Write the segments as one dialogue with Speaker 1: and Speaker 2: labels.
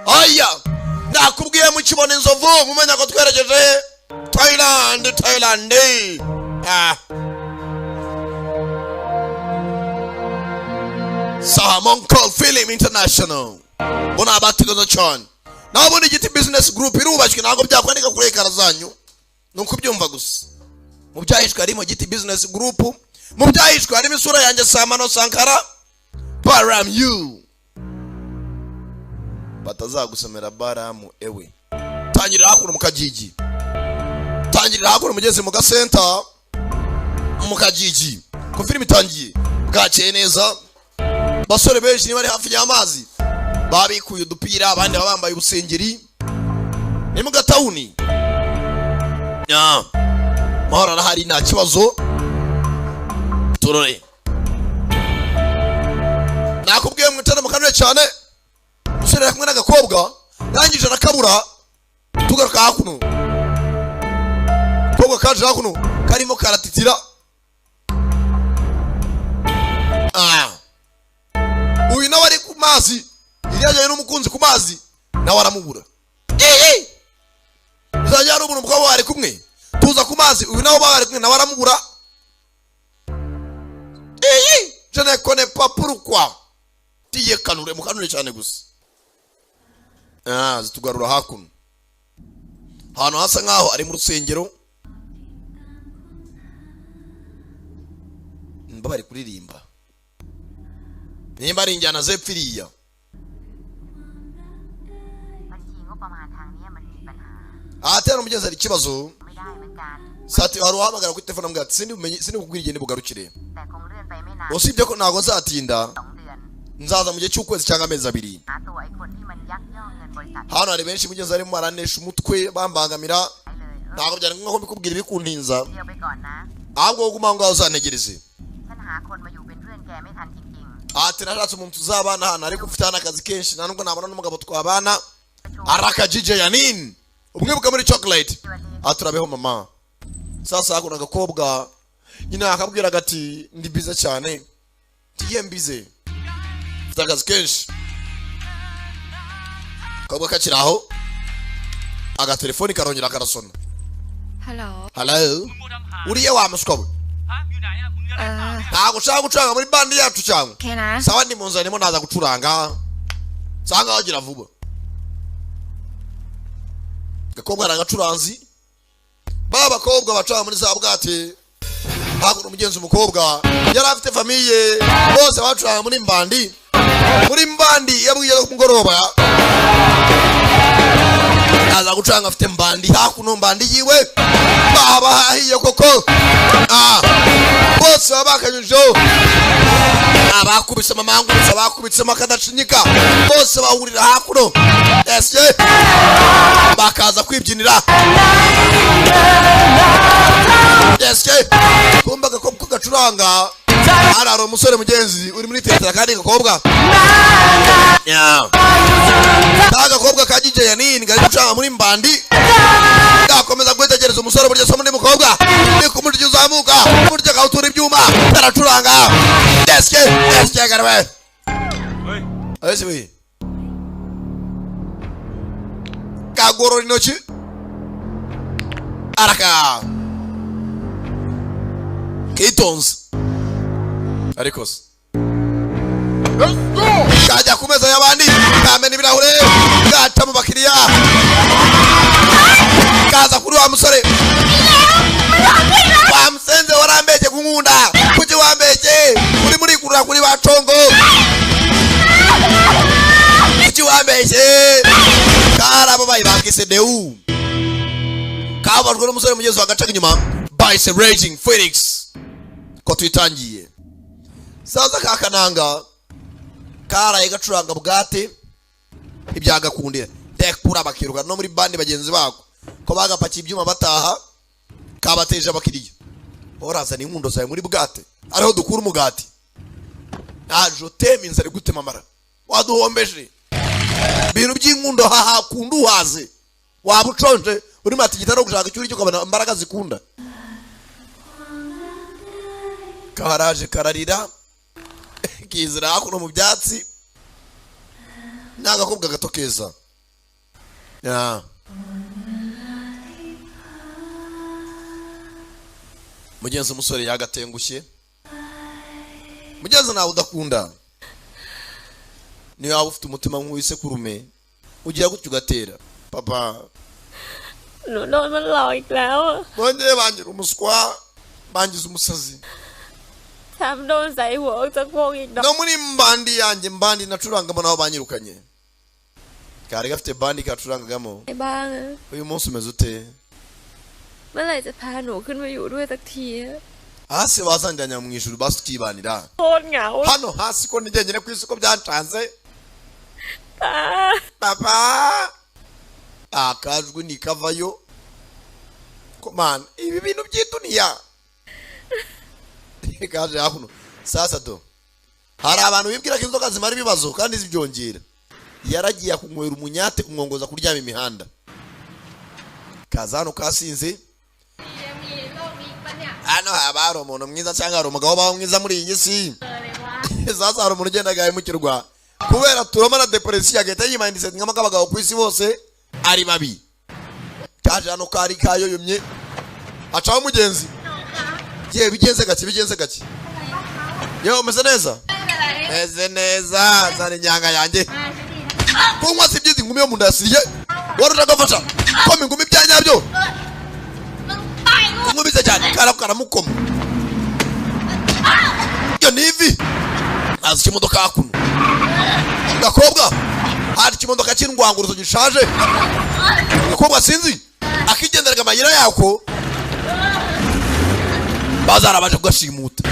Speaker 1: Aya nakubwiye mu kibona inzovu mumenya ko twerekeje Thailand. Salmon Call Film International bona abatigoza cyane nabo ni Giti Business Group irubashwe nago byakwandika kuri ekara zanyu nuko byumva gusa mu byahishwe harimo Giti Business Group mu byahishwe harimo isura yanjye Samano Sankara Baram you batazagusomera Baramu ewe tangirira hakuru mu Kajiji tangirira hakuru mugeze mu Gasenta mu Kajiji ko film itangiye bwakeye neza basore benshi bari hafi y'amazi babikuye udupira abandi bambaye ubusengeri ni mu Gatawuni mahora arahari nta kibazo turore nakubwiye mu itana mukanure cyane musore yakumwe n'agakobwa yangije arakabura tugaruka hakuno kobwa kaje hakuno karimo karatitira uyu nawe ari ku mazi yajyanye n'umukunzi ku mazi nawe aramubura uzajya n'umuntu mukaba bari kumwe tuza ku mazi uyu nawe bari kumwe nawe aramubura je ne connais pas pourquoi tiye kanure mukanure cyane gusa zitugarura hakuno hano hasa nkaho ari mu rusengero bari kuririmba nimba ari injyana zepfiriya atera umugezi ari kibazo sati wari uhamagara kuri telefone mbwa sindi kugwira igende bugarukire usibye ko nago zatinda nzaza mu gihe cy'ukwezi cyangwa amezi 2 hano ari benshi mugezi ari mu aranesha umutwe bambangamira nago byari nko mbikubwira ibikuntinza ahubwo guma ngo uzantegereze nashatse umuntu tuzabana hano ariko ufitana akazi kenshi nubwo nabona n'umugabo twabana arakajije ya nini umwibuka muri chocolate aturabeho mama sasa hakuna agakobwa nyina akabwira gati ndi bize cyane tiye mbize mfite akazi kenshi kabwa kaciraho agatelefoni karongera karasona hello uriye wa muskobo gushaka gucuranga muri bandi yacu cyangwa sawa ndi munzu arimo naza gucuranga sanga wagira vuba gakobwa aragacuranzi baba bakobwa bacanga muri za bwate hakuru umugenzi umukobwa yari afite famiye bose bacuranga muri mbandi yabwiye ku mugoroba aza gucuranga afite mbandi hakuno mbandi yiwe baba hahiye koko bose babakanyujo abakubise mamangu abakubise makadacinyika bose bahurira hakuno ese bakaza kwibyinira ese kumbaga ko gacuranga araro umusore mugenzi uri muri tetera kandi gakobwa gakobwa kajije ya nini gari gucuranga muri mbandi gakomeza kwitegereza umusore burya somo ndi mukobwa ni kumurya uzamuka burya kautura ibyuma aracuranga ese garwe ese we kagoro inochi araka Kitons arikos kajya kumeza y'abandi kamena ibirahure gaca mu bakiriya kaza kuri wa musore wamusenze warambeje kunkunda kuki wambeje uri muri kurura kuri bacongo kuki wambeje karabo bayibangise deu kabajwe n'umusore mugezo agacaga inyuma Bice Raging Phoenix ko twitangiye saza kakananga karaye gacuranga bwate ibyagakundira tekura bakiruka no muri bandi bagenzi bako ko bagapakiye ibyuma bataha kabateje abakiriya oraza ni inkundo zawe muri bwate ariho dukura umugati ajo teminza ari gutema mara waduhombeje bintu by'inkundo haha kundu waze wabuconje uri mati gitaro gushaka cyuri cyo kabana imbaraga zikunda karaje kararira kizira hakuno mu byatsi nagakobwa gato keza mugenzi umusore yagatengushye mugenzi nawe udakunda niyo waba ufite umutima nk'uwisekurume ugira gutyo ugatera papa
Speaker 2: noneมันหลอกอีกแล้วอ่ะ
Speaker 1: bongeye bangira umuswa bangize umusazi
Speaker 2: แถมโดนใส่หัวออกจากวงอีกดอก
Speaker 1: no muri mbandi yanjye mbandi nacurangamo nabo banyirukanye kari gafite bandi kacurangagamo
Speaker 2: ไอ้บ้างอ่ะ
Speaker 1: uyu munsi umeze ute
Speaker 2: เมื่อไหร่จะพาหนูขึ้นมาอยู่ด้วยสักทีอะ
Speaker 1: hasi wazanjyanya mu ijuru basi tukibanira
Speaker 2: โคตรเหงา
Speaker 1: hano hasi ko nigenyene ku isi ko byancanze
Speaker 2: ตา
Speaker 1: papa akajwi nikavayo komana ibi bintu byituniya kaje hakuno sasa do hari abantu bibwira ko inzoka zimara ibibazo kandi zibyongera yaragiye kunywera umunyate kumwongoza kuryama imihanda kazano kasinze ano habaro umuntu mwiza cyangwa hari umugabo baho mwiza muri iyi si sasa hari umuntu ugenda gahemukirwa kubera turoma na depression agahita yimanditse nk'abagabo ku isi bose ari babi kaje hano kari kayoyomye acaho mugenzi ye bigenze gake yewe umeze neza zani nyanga yanjye kunywa si byizi ngumi yo munda yasiriye warutagafasha koma ingumi byanyabyo ngubize cyane karamukoma yo nivi azi kimodoka hakuno gakobwa hari kimodoka cy'indwanguruzo gishaje gakobwa sinzi akigenderaga amayira yako bazarabaje kugashimuta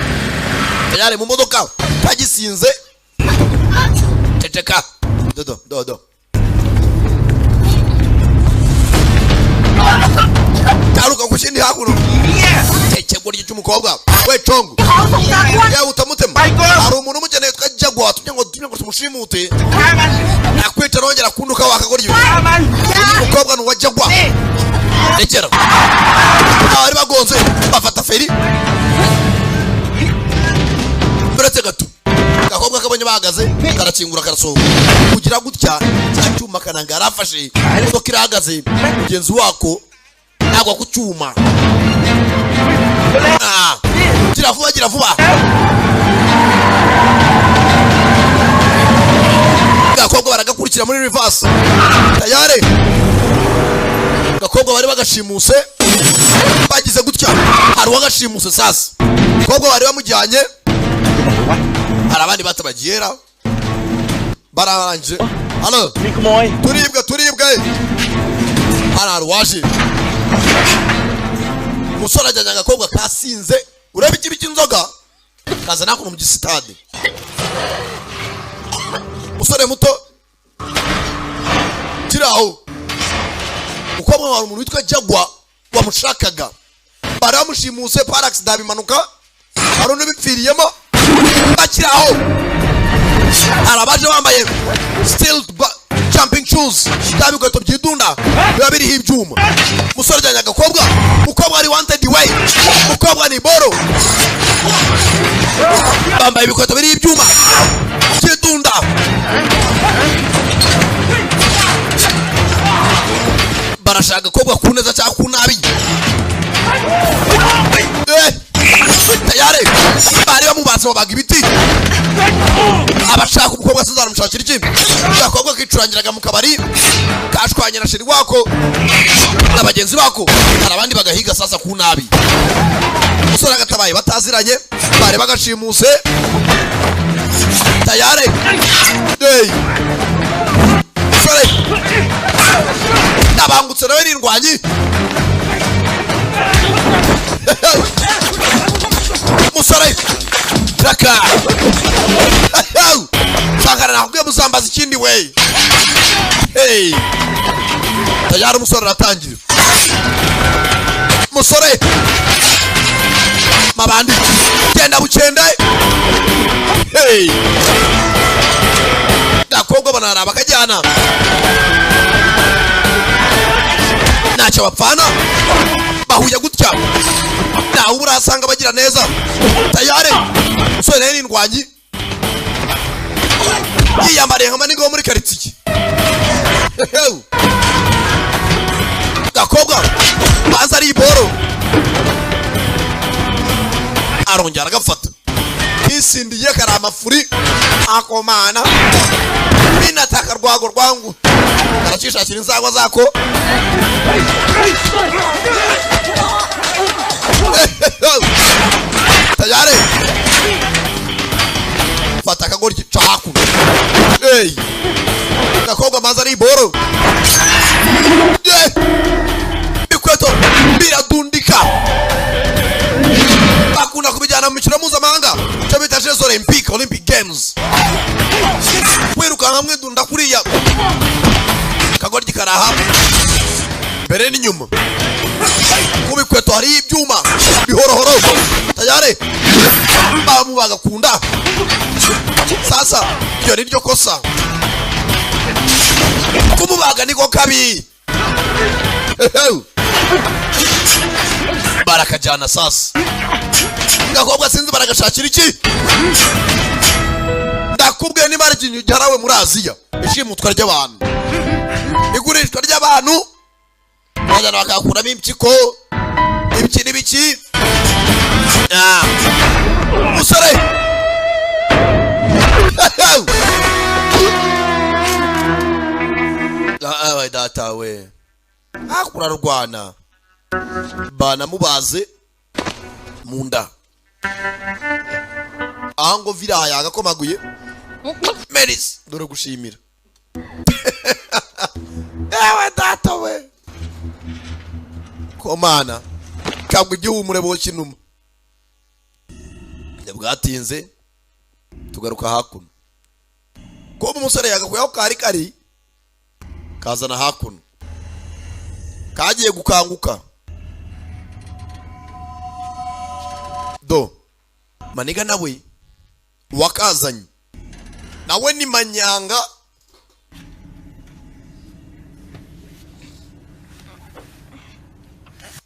Speaker 1: yari mu modoka kagisinze ceceka dodo taruka kushindi hakuno cece gori cy'umukobwa we tongo ya utamutema hari umuntu umukeneye twajagwa tumye ngo tumushimute nakwita rongera kunduka wakagori umukobwa nuwajagwa rekera abari bagonze bafata feri buretse gato gakobwa kabonye bahagaze karakingura karasohoka kugira gutya cyuma kananga arafashe imodoka irahagaze mugenzi wako nagwa ku cyuma gira vuba gakobwa baragakurikira muri reverse tayare gakobwa bari bagashimuse bagize gutya hari wagashimuse sasa gakobwa bari bamujyanye hari abandi batabagiyera bararanje halo turibwa hari waje musora ajyanye agakobwa kasinze ureba ikibi cy'inzoga kaza nakuno mu gisitade musore muto kiraho ukobwa wari umuntu witwa Jagwa wamushakaga bari bamushimuse par accident bimanuka hari undi bipfiriyemo bakiraho arabaje bambaye steel jumping shoes dabigweto byidunda biba biriho ibyuma musore ajyanye agakobwa mukobwa ari wanted way mukobwa ni boro bambaye ibikweto biriho ibyuma byidunda barashaka agakobwa ku neza cyangwa ku nabi tayare bari bamubatse babaga ibiti abashaka umukobwa azaramushakira iki agakobwa kicurangiraga mu kabari kashwanye na sheri wako n'abagenzi bako hari abandi bagahiga sasa ku nabi umusore agatabaye bataziranye bari bagashimuse tayare musore nabangutse nawe n'indwanyi musore raka shangara nakubwiye muzambaza ikindi we tayari umusore aratangira musore mabandi genda bukende gakobwa banaraba bakajyana ntacyo bapfana bahuye gutya nawe urasanga bagira neza tayare musore nawe n'indwanyi yiyambariye nka manigo muri karitsiye gakobwa banza ari iboro arongera agafata kisindiye karama furi akomana binataka rwago rwangu aracishakira inzagwa zako tayari fata kagoryi caku gakobwa manza ari iboro bikweto biradundika bakunda kubijyana mu mikino mpuzamahanga cyo bita Jeux Olympic Games kwiruka hamwe dunda kuriya kagoryi karaha mbere n'inyuma kubikweto hari ibyuma bihorohoro tayari bamu bagakunda sasa iyo niryo kosa kumubaga niko kabi barakajana sasa gakobwa sinzi baragashakira iki ndakubwiye niba ari ikintu giharawe muri Aziya ishimutwa ry'abantu igurishwa ry'abantu bazana bakakuramo impyiko ibiki n'ibiki musore abaye datawe hakura rwana bana mubaze munda ahango viraya agakomaguye Meris dore gushimira ewe datawe komana kabwe igihumure bo kinuma bwatinze tugaruka hakuno ko umusore yagakuyeho kari kazana hakuno kagiye gukanguka do maniga nawe wakazanye nawe ni manyanga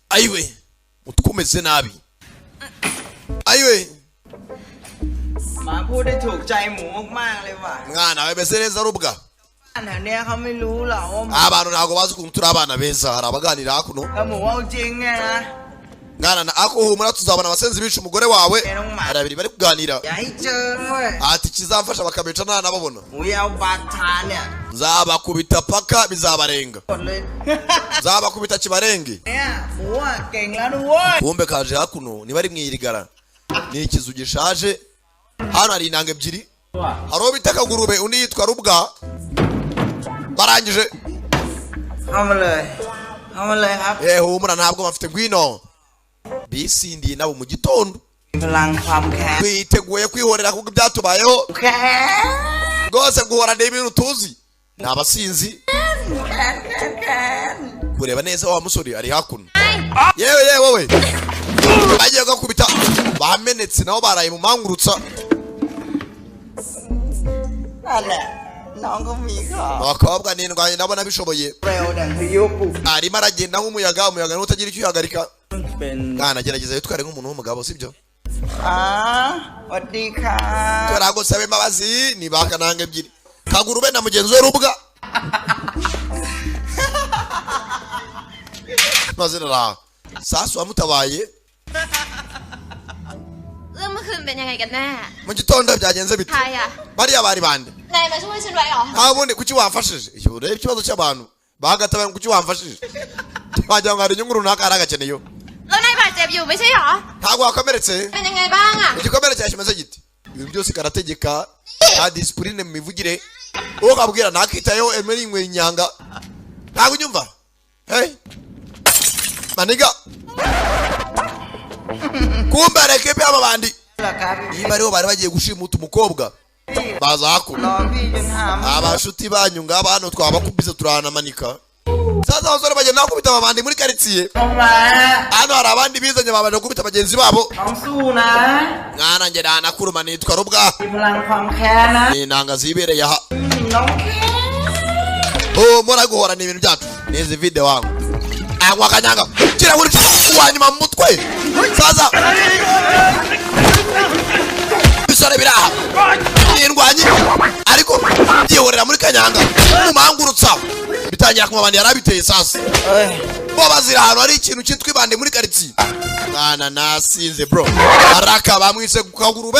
Speaker 1: aiwe utkumeze nabi aiwe
Speaker 3: มาพูดได้ถูกใจหมูมากๆเลยว่ะ
Speaker 1: mwana wemeze neza rubwa
Speaker 3: อันเนี้ยเขาไม่รู้หรอกว่า
Speaker 1: abantu ntago bazi ukuntu turi abana beza hari abaganira hakuno
Speaker 3: ถ้าหมูเอาจริงเนี่ยนะ
Speaker 1: mwana ako humura tuzabona abasenzi bicu umugore wawe hari abiri bari kuganira
Speaker 3: อย่าให้เจอเว้ย
Speaker 1: ati kizamfasha bakabica nta nababona
Speaker 3: หมูยาวบาดทานเนี่ย
Speaker 1: nzabakubita paka bizabarenga
Speaker 3: หมดเลย
Speaker 1: nzabakubita kibarenge
Speaker 3: เนี่ยหมูอ่ะเก่งแล้วนะเว้ย
Speaker 1: kumbe kaje hakuno niba ari mwirigara ni ikizu gishaje hano hari inanga ebyiri haro bitaka gurube undi yitwa rubwa barangije
Speaker 3: เข้ามาเลยเข้ามาเลยครับ
Speaker 1: humura ntabwo bafite ngwino bisindiye nabo mu gitondo
Speaker 3: พลังความแค้น
Speaker 1: twiteguye kwihorera kuko byatubayeho
Speaker 3: แค้น
Speaker 1: rwose guhora n'ibintu tuzi ni abasinzi
Speaker 3: แค้นแค้น
Speaker 1: kureba neza wa musore ari hakuno yewe wowe bagiye gakubita bamenetse nabo baraye mu mangurutsa
Speaker 3: นั่นแหละน้องก็มีข้อ
Speaker 1: abakobwa n'indwanyi nabo nabishoboye
Speaker 3: เร็วดังพายุปลุก
Speaker 1: arimo aragenda nk'umuyaga n'utagira icyo uhagarika
Speaker 3: เป็น
Speaker 1: mwana gerageza yitware nk'umuntu w'umugabo sibyo
Speaker 3: อ๋อสวัสดีค่ะ
Speaker 1: turagusaba imbabazi ni bakananga ebyiri kagurube na mugenzi we rubwa mazina ra sasu wamutabaye
Speaker 2: เรื่องเมื่อคืนเป็นยังไงกันแน่
Speaker 1: mu gitondo byagenze bite
Speaker 2: ใครอะ
Speaker 1: bariya bari bande
Speaker 2: นายมาช่วยฉันไว้เหรอ
Speaker 1: ntabundi kuki wamfashije iyo ureba ikibazo cy'abantu bagatabaye kuki wamfashije wagira ngo hari inyungu runaka ari agakeneyo
Speaker 2: แล้วนายบาดเจ็บอยู่ไม่ใช่เหรอ
Speaker 1: ntabwo wakomeretse
Speaker 2: เป็นยังไงบ้างอะ
Speaker 1: igikomere cyawe kimeze giti ibintu byose karategeka nta disipurine mu mivugire uwo kabwira ntakitayeho emeri inywera inyanga ntabwo unyumva hey maniga kumbe areke pe aba bandi
Speaker 3: เหรอครับ
Speaker 1: niba aribo bari bagiye gushimuta umukobwa baza hakuno
Speaker 3: รอพี่จนหาม
Speaker 1: abashuti banyu ngaba hano twabakubize turahanamanika sasa abasore bagenda bakubita abandi muri karitsiye
Speaker 3: ลงมา
Speaker 1: hano hari abandi bizanye babanje gukubita bagenzi babo
Speaker 3: ต้องสู้นะ
Speaker 1: mwana njye nanakuruma nitwa rubwa
Speaker 3: มีพลังความแค้นนะ
Speaker 1: ni intanga zibereye aha
Speaker 3: น้องแค้น
Speaker 1: mora guhora ni ibintu byacu n'izi video wangu anywa akanyanga kirahuri uwanyuma mu mutwe sasa bisore biraha n'indwanyi ariko byihorera muri kanyanga umangurutsa bitangira kuma abandi yarabiteye sasa bo bazira ahantu hari ikintu cyitwa ibande muri quartier mwana nasinze bro araka bamwise ku kagurube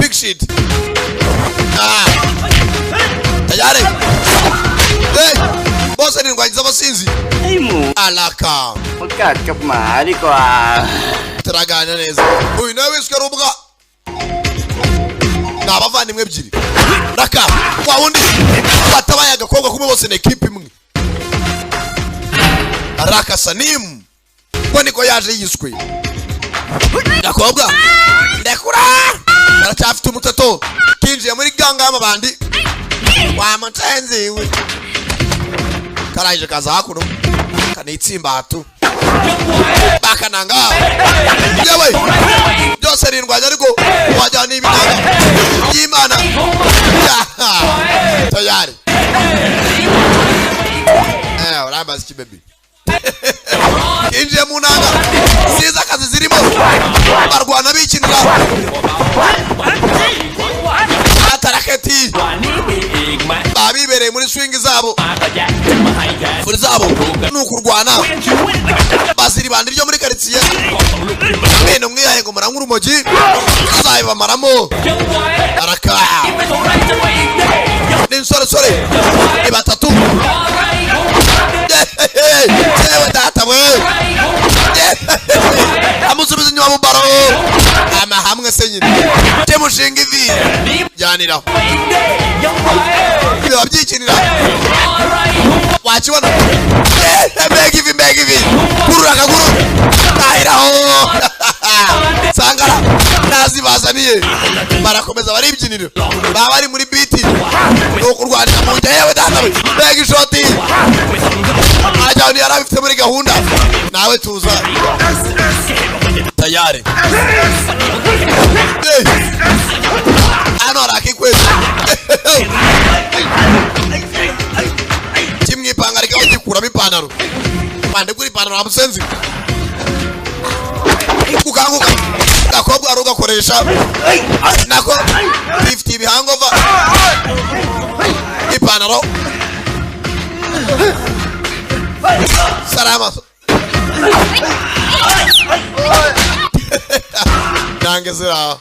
Speaker 1: big shit tayari bose ni ngwagiza abasinzi alaka
Speaker 3: Magkakap mahali ko ah.
Speaker 1: Turagana neza uyu nawe wiswe rubwa nabavandimwe ebyiri raka kwa wundi batabaye agakobwa kumwe bose ne equipe imwe Raka Sanim ko niko yaje yiswe gakobwa ndekura aracyafite umutato kinjiye muri ganga y'amabandi wa mutenzi we karaje kaza hakuno kanitsimbato bakananga yewe byose rindwanya ariko wajyana ibinanga y'Imana tayari urambaza iki baby kinjiye mu nanga siza akazi zirimo barwana bikinira ataraketi babibereye muri swing zabo furi zabo nukurwana baziri bandi ryo muri quartier bene umwiyahe ngo murankuru moji zayiba maramo araka sore ni batatu yewe data we amusubiza inyuma mu baro ama hamwe se nyine temushinga ivi janira biba byikinira wakibona mbega ivi kurura akaguru tahiraho sangara nazibazaniye barakomeza baribyinira baba bari muri biti no kurwanira mu njya yewe data we mbega ishoti ajyana yarabifite muri gahunda nawe tuza tayari ano arakikweza kimwe ipanga rikaho gikuramo ipantaro bande kuri ipantaro amusenzi kukanguka gakobwa ari ugakoresha nako 50 bihangova ipantaro salama nange zira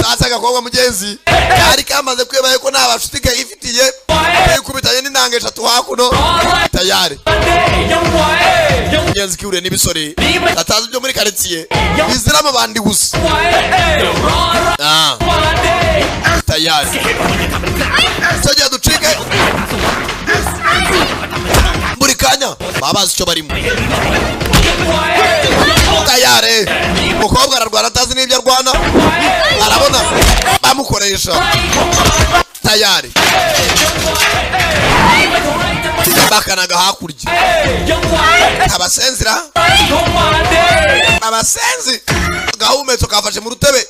Speaker 1: sasa gakobwa mugenzi yari kamaze kwebaye ko nabashutike ifitiye ikubitanye n'inange 3 hakuno tayari mugenzi kiure n'ibisore atazi byo muri quartier bizira amabandi gusa tayari sojya ducike buri kanya babazi cyo barimo tayari mukobwa ararwana atazi n'ibyo arwana arabona bamukoresha tayari bakanaga hakurya abasenzi gahumetso kafashe mu rutebe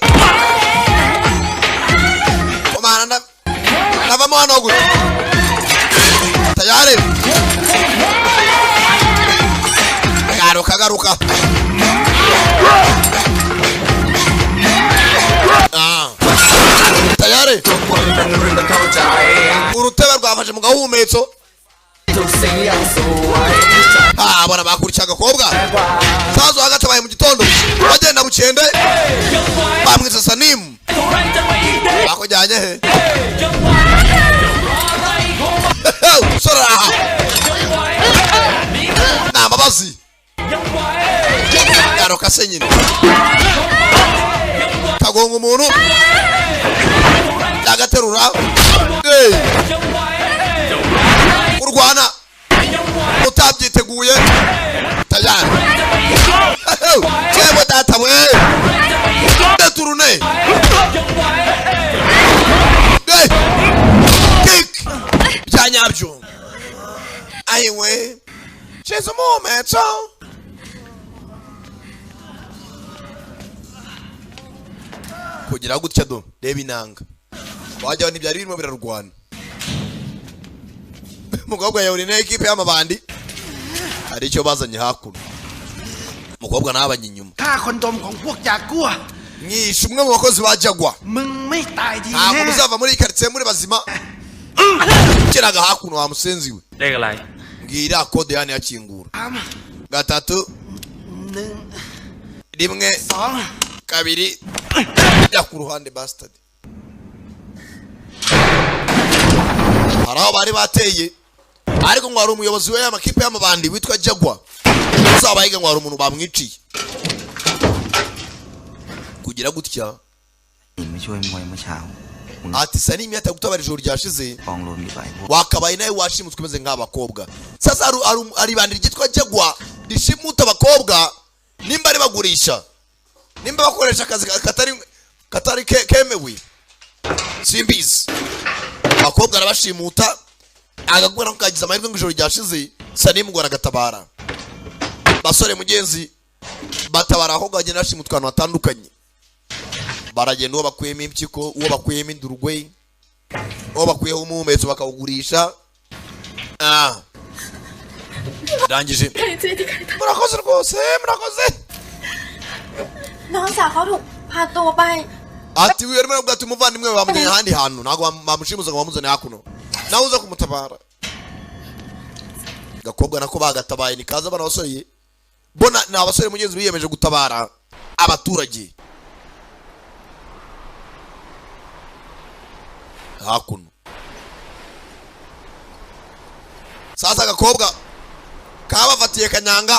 Speaker 1: komana navamo hano gute tayari garuka tayari urutebe rwafashe mu gahumetso abana bakurikira agakobwa sazo hagatabaye mu gitondo bagenda bucende bamwitsa Sanim bakujyanye he sora nambabazi garuka se nyine kagonga umuntu yagaterura urwana utabyiteguye tayari yewe data we turune kick byanyabyo ayiwe chezo momento kugira gutya do reba inanga wajyaho ntibyari birimo birarwana mukobwa yawuri na equipe y'amabandi hari icyo bazanye hakuno mukobwa nabanye inyuma
Speaker 4: ka kondomของพวกจากัว
Speaker 1: nyishe umwe mu bakozi bajagwa
Speaker 4: มึงไม่ตายดี
Speaker 1: ntabwo muzava muri quartier muri bazima kiraga hakuno wa musenzi we
Speaker 5: เลขอะไร
Speaker 1: ngira kode yani yakingura 3 1 2 ya ku ruhande bastard haraho bari bateye ariko ngo ari umuyobozi we y'amakipe y'amabandi witwa Jagwa uzabayiga ngo ari umuntu bamwiciye kugira gutya
Speaker 3: ไม่ช่วยมวยเมื่อเช้า
Speaker 1: ati Sanimi atagutabara ijoro ryashize
Speaker 3: กองรวมอยู่ไปพวก
Speaker 1: wakabaye nawe washimutswe umeze nk'abakobwa sasa ari bandi ryitwa Jagwa rishimuta abakobwa nimba ari bagurisha nimba bakoresha akazi katari kemewe simbizi abakobwa arabashimuta agakora kukagiza amahirwe ngo ijoro ryashize Sanimi ngo aragatabara basore mugenzi batabara aho gagenda ashimutwa ahantu hatandukanye baragenda uwo bakuyemo impyiko uwo bakuyemo indurugwe uwo bakuyeho umuhumetso bakawugurisha rangije murakoze rwose murakoze
Speaker 6: น้องสาวเขาถูกพาตัวไป
Speaker 1: ati wiwe rero bwati umuvandimwe we bamujyanye ahandi hantu ntabwo bamushimuza ngo bamuzane hakuno nawe uza kumutabara gakobwa nako bagatabaye nikaza bana basore bona ni abasore mugenzi biyemeje gutabara abaturage hakuno sasa gakobwa kabafatiye kanyanga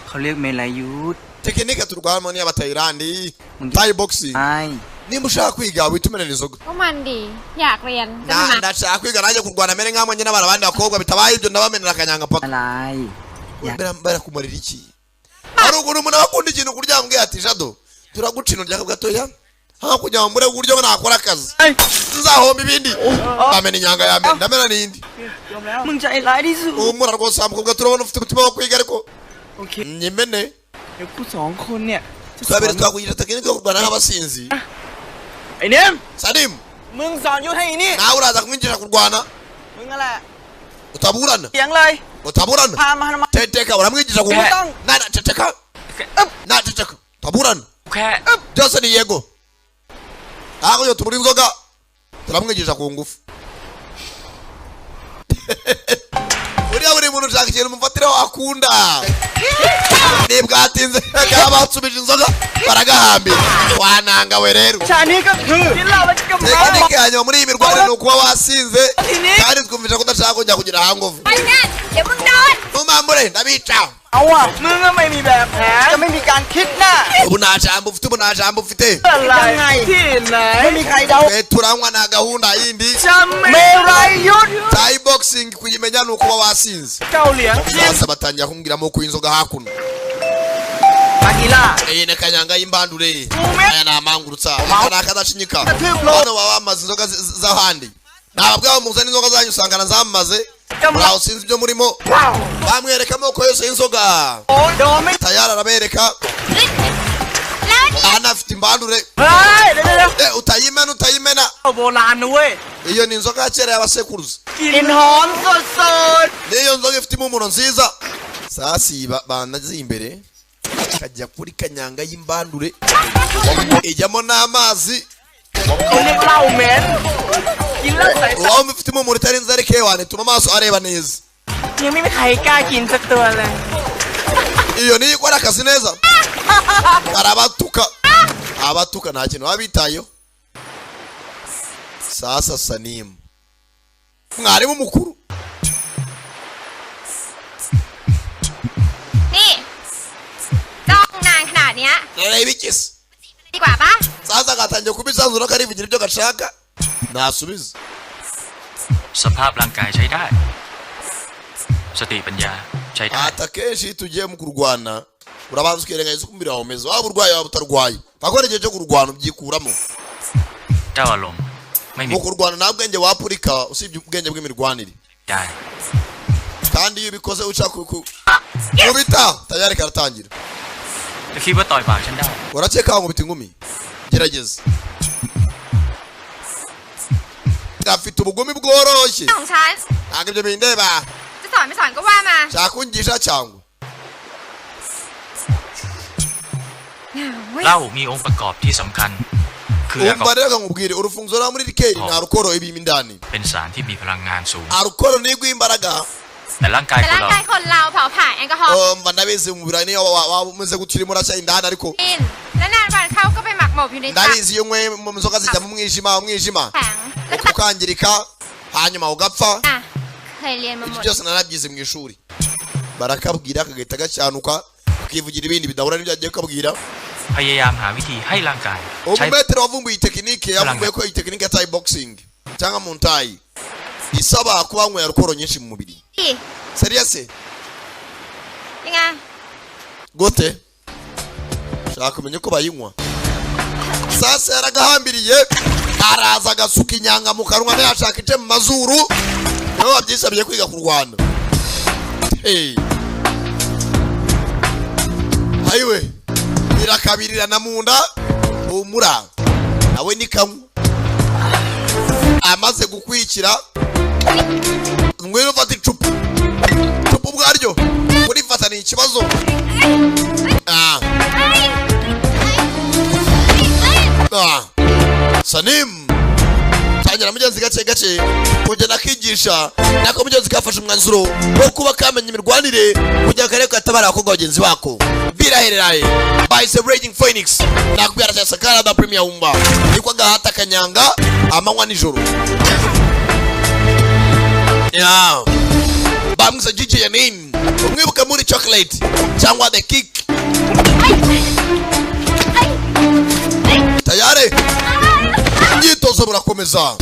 Speaker 3: เขาเรียกเมลายุทธ
Speaker 1: tekinike turwamo ni abatayirandi Thai boxing
Speaker 3: ไอ้
Speaker 1: nimba ushaka kwiga witumenera inzoga
Speaker 2: ก็มันดีอยากเรียนจะมา
Speaker 1: ndashaka kwiga nanjye kurwana mere nkamwe nyine abana bandi bakobwa bitabaye ibyo ndabamenera akanyanga paka
Speaker 3: อะไร
Speaker 1: barakumarira iki haruguru umuntu abakunda ikintu kuryambwe ati Jado turagucino ryaka gatoya hakujya mu mure buryo nakora akazi nzahomba ibindi bamena inyanga ya mbere ndamena n'indi
Speaker 3: มึงใจร้ายที่สุด
Speaker 1: umura rwose amukobwa turabona ufite umutima wo kwiga ariko
Speaker 3: โอเค
Speaker 1: nyimene
Speaker 3: เดี๋ยวกูสองคนเนี่ยจะสอน
Speaker 1: twabere twakugira tekinike yo kurwana nk'abasinzi
Speaker 3: ไอ้เนม
Speaker 1: Sadim
Speaker 3: มึงสอนยุทธให้อีนี่
Speaker 1: nawe uraza kumwinjira kurwana
Speaker 3: มึงอะไร
Speaker 1: utaburana
Speaker 3: เสียงเลย
Speaker 1: utaburana
Speaker 3: พามาทำไม
Speaker 1: teteka uramwigisha kurwana nana teteka na teteka utaburana
Speaker 5: แค่
Speaker 1: byose ni yego ntabwo iyo tubura inzoga turamwigisha ku ngufu uriya buri muntu ushaka ikintu umufatiraho akunda nibwatinze batsubije inzoga baragahambira wanangawe rero
Speaker 3: ชานี้ก็คือกินเหล้าแล้วก็เมา
Speaker 1: tekinike ya nyuma muri iyi mirwano ni ukuba wasinze kandi twumvisha ko udashaka kujya kugira hangovu
Speaker 2: ไปงานเดี๋ยวมึงโดน
Speaker 1: numambure ndabica
Speaker 3: เอาอ่ะมึงก็ไม่มีแบบแผนจะไม่มีการคิดหน้า
Speaker 1: ubu nta jambo ufite ubu nta jambo ufite
Speaker 3: อะไรที่ไหนไม่มีใครเดา
Speaker 1: turanywa nta gahunda yindi
Speaker 3: เมรัยยุทธ
Speaker 1: Thai boxing kuyimenya ni ukuba wasinze
Speaker 3: เกาเหลียง
Speaker 1: sasa batangira kumbwira amoko y'inzoga hakuno
Speaker 3: มากีฬา
Speaker 1: iyi ni kanyanga y'imbandure
Speaker 3: Ume.
Speaker 1: aya ni amangurutsa
Speaker 3: Mau.
Speaker 1: ni akadashinyika
Speaker 3: Gatublo.
Speaker 1: bano baba bamaze inzoga z'ahandi ntabwo muzana inzoga zanyu usangana zamaze muraho sinzi ibyo murimo bamwereka amoko yose y'inzoga
Speaker 3: โอ้โดนไม่
Speaker 1: tayari arabereka
Speaker 2: แล้วนี่
Speaker 1: anafite imbandure
Speaker 3: เฮ้ยเดี๋ยว
Speaker 1: utayimena
Speaker 3: โบราณนะเว้ย
Speaker 1: iyo ni inzoga ya kera y'abasekuruza
Speaker 3: กลิ่นหอมสด
Speaker 1: niyo nzoga ifite impumuro nziza sasa iyi banazi imbere kajya kuri kanyanga y'imbandure ijyamo n'amazi
Speaker 3: ๆเขาเรียกเหล้าเหม็นกินแล้วใส่
Speaker 1: uba ufite impumuro itari nziza ariko ewane tuma amaso areba neza
Speaker 3: ยังไม่มีใครกล้ากินสักตัวเลย
Speaker 1: iyo niyo ikora akazi neza abatuka nta kintu baba bitayeho sasa Sanim mwarimu mukuru
Speaker 2: นี่จ้องนานขนาดเนี้ย
Speaker 1: nareba ikisi
Speaker 2: ดีกว่าปะ
Speaker 1: sasa gatangiye kubisanzura karivugira ibyo gashaka ntasubiza
Speaker 5: สภาพร่างกายใช้ได้ สติปัญญาใช้ได้
Speaker 1: ata kenshi iyo tugiye mu kurwana urabanza ukirengagiza uko umubiri wawe umeze waba urwaye waba utarwaye akora igihe cyo kurwana ubyikuramo
Speaker 5: เจ้าอารมณ์ไม่มี
Speaker 1: mu kurwana nta bwenge wapurika usibye ubwenge bw'imirwanire
Speaker 5: ได้
Speaker 1: kandi iyo ubikoze ushaka kubita tayari karatangira
Speaker 5: จะคิดว่าต่อยปากฉันได้
Speaker 1: urakeka nkubita ingumi gerageza gafite ubugumi bworoshye
Speaker 2: ของฉัน
Speaker 1: ntabwo ibyo bindeba
Speaker 2: จะสอนไม่สอนก็ว่ามา
Speaker 1: shaka kunyigisha cyangwa
Speaker 2: เว้ย
Speaker 5: เหล้ามีองค์ประกอบที่สำคัญ คือแอลกอฮอล์
Speaker 1: umva rero nkubwire urufunguzo rwa muri rikeri nta rukoro ibimo indani
Speaker 5: เป็นสารที่มีพลังงานสูง
Speaker 1: arukoro ni rw'imbaraga
Speaker 5: แต่ร่างกาย
Speaker 6: แต่
Speaker 5: คน
Speaker 6: ร่าง
Speaker 5: เรา
Speaker 6: กายคนเราเผาผลาญแอลกอฮอล์
Speaker 1: mva ndabizi umubiri niyo wamaze guturimo uracya indani ariko
Speaker 6: กินและนานวันเข้าก็ไปหมักหมกอยู่ในตับ
Speaker 1: ndabizi iyo unyweye inzoga zijya mu mwijima
Speaker 6: แข็งแล้วก็
Speaker 1: ukangirika hanyuma ugapfa
Speaker 6: อ่ะเคยเรียนมาหม
Speaker 1: ibyo
Speaker 6: ด
Speaker 1: byose narabyize mu ishuri barakabwira kagahita gacyanuka ukivugira ibindi bidahura n'ibyo agiye kubwira
Speaker 5: พยายามหาวิธีให้ร่างกายใช้
Speaker 1: umumetero wavumbuye tekinike yavuye ko iyi tekinike ya Thai boxing cyangwa mu Thai isaba kuba wanyweye alcohol nyinshi mu mubiri
Speaker 6: ดิ
Speaker 1: serious
Speaker 6: ยังไง
Speaker 1: gote shaka kumenya ko bayinywa sasa yaragahambiriye araza agasuka inyanga mu kanwa ntiyashaka ice mu mazuru niwe wabyisabiye kwiga ku Rwanda ayiwe irakabirirana mu nda humura nawe ni kamwe amaze gukwikira ngwino ufata icupa ubwaryo urifata ni ikibazo Sanim tangira mugenzi gace gace kugenda akigisha nako mugenzi kafasha umwanzuro wo kuba kamenya imirwanire kujya kare katabara ko bagenzi bako birahereraye by Raging Phoenix nakubwira cyane Sakara da Premier Umba niko gahata kanyanga amanywa nijoro ya bamza jiji ya nini umwibuka muri chocolate cyangwa the kick tayari imyitozo burakomeza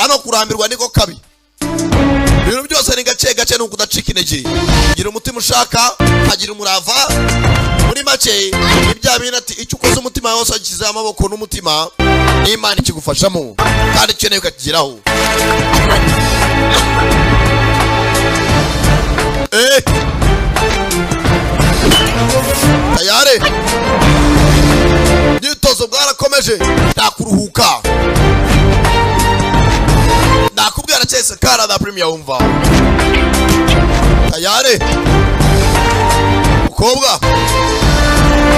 Speaker 1: hano kurambirwa niko kabi ibintu byose ni gace gace nuko udacika intege gira umutima ushaka agira umurava muri make ibya bintu ati icyo ukoze umutima wose agize amaboko n'umutima n'Imana ikigufashamo kandi ukeneye ukakigeraho tayari imyitozo bwarakomeje ntakuruhuka nakubwira cyese Sakara da Premier Umva tayari ukobwa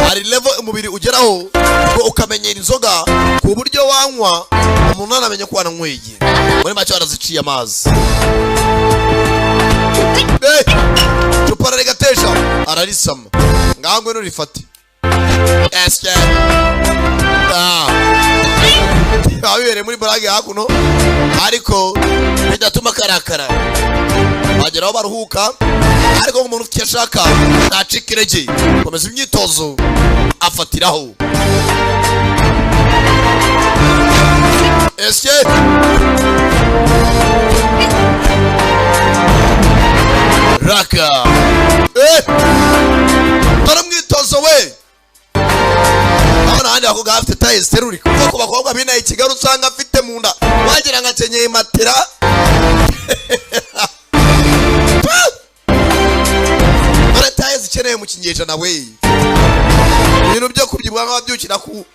Speaker 1: hari level umubiri ugeraho ngo ukamenyera inzoga ku buryo wanywa umuntu anamenye ko wananyweye muri make waraziciye amazi cupa rarigatesha ararisama ngaho ngwino rifate eske abibereye muri barage hakuno ariko bidatuma karakara bageraho baruhuka ariko nk'umuntu ufite ashaka ntacika intege komeza imyitozo afatiraho eske raka taramwitozo we abana handi ako gafite tayi steruri kuko bakobwa bina ikigaru usanga afite munda wagira ngo akenyeye matera bare tayi zikeneye mu kinyejana we ibintu byo kubyibwa nk'ababyukira ku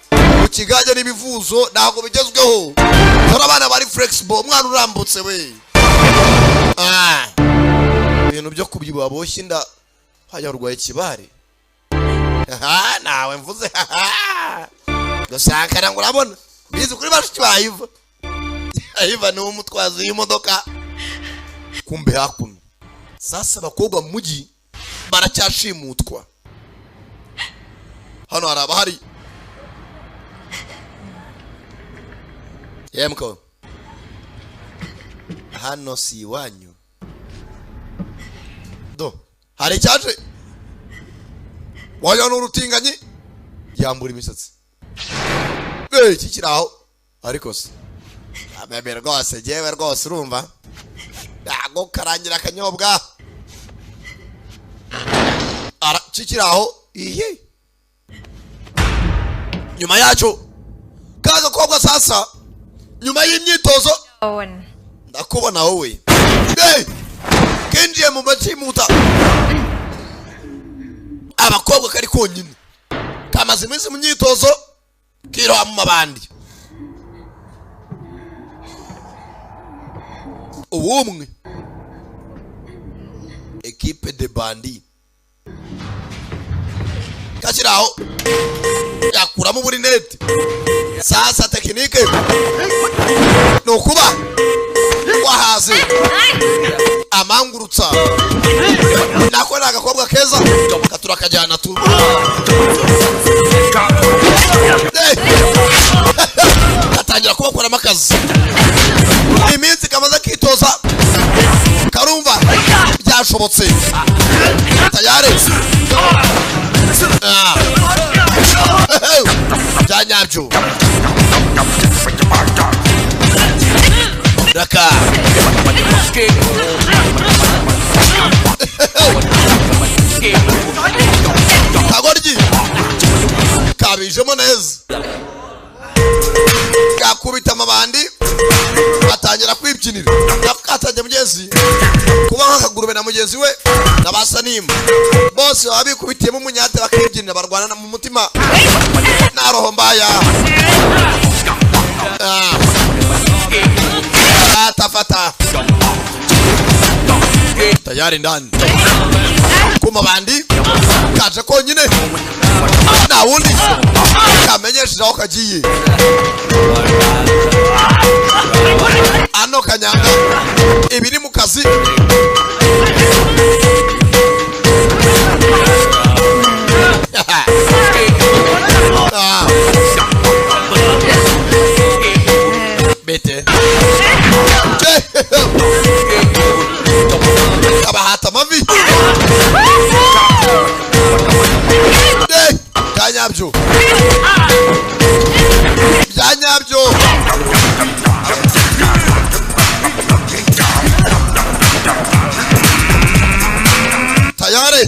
Speaker 1: kigaje n'ibivuzo ntabwo bigezweho dore abana bari flexible umwana urambutse we ibintu byo kubyibwa boshye inda hajya urwaye kibare nawe mvuze gasakara ngo urabona bizi kuri bashiki bayiva ayiva ni umutwazi w'imodoka kumbe hakuno sasa abakobwa mu mujyi baracyashimutwa hano haraba hari yemko hano si iwanyu do hari cyaje wajya n'urutinganyi yambura imisatsi kikiraho ariko se abebe rwose jewe rwose urumva yago karangira akanyobwa ara kikiraho iye nyuma yacu kaga kobwa sasa nyuma y'imyitozo ndakubona wowe kenjiye mu bacimuta abakobwa kari konyine kamaze iminsi mu myitozo kiroha mu mabandi ubumwe equipe de bandi kashyiraho yakuramo uburinete sasa tekinike ni ukuba wahaze amangurutsa nako ni agakobwa keza katura kajyana tu atangira kubakoramo akazi iminsi kamaze kitoza karumva byashobotse tayari byanyabyo raka kagoryi kabijemo neza gakubita amabandi atangira kwibyinira nakatajya mugenzi kuba nk'akagurube na mugenzi we nabasa nimba bose baba bikubitiyemo umunyate bakibyinira barwana mu mutima na roho mbaya atafata tayari ndani kuma bandi kaje konyine na wundi kamenyesha aho kagiye ano kanyanga ibiri mu kazi bete abahata mavi byanyabyo byanyabyo tayari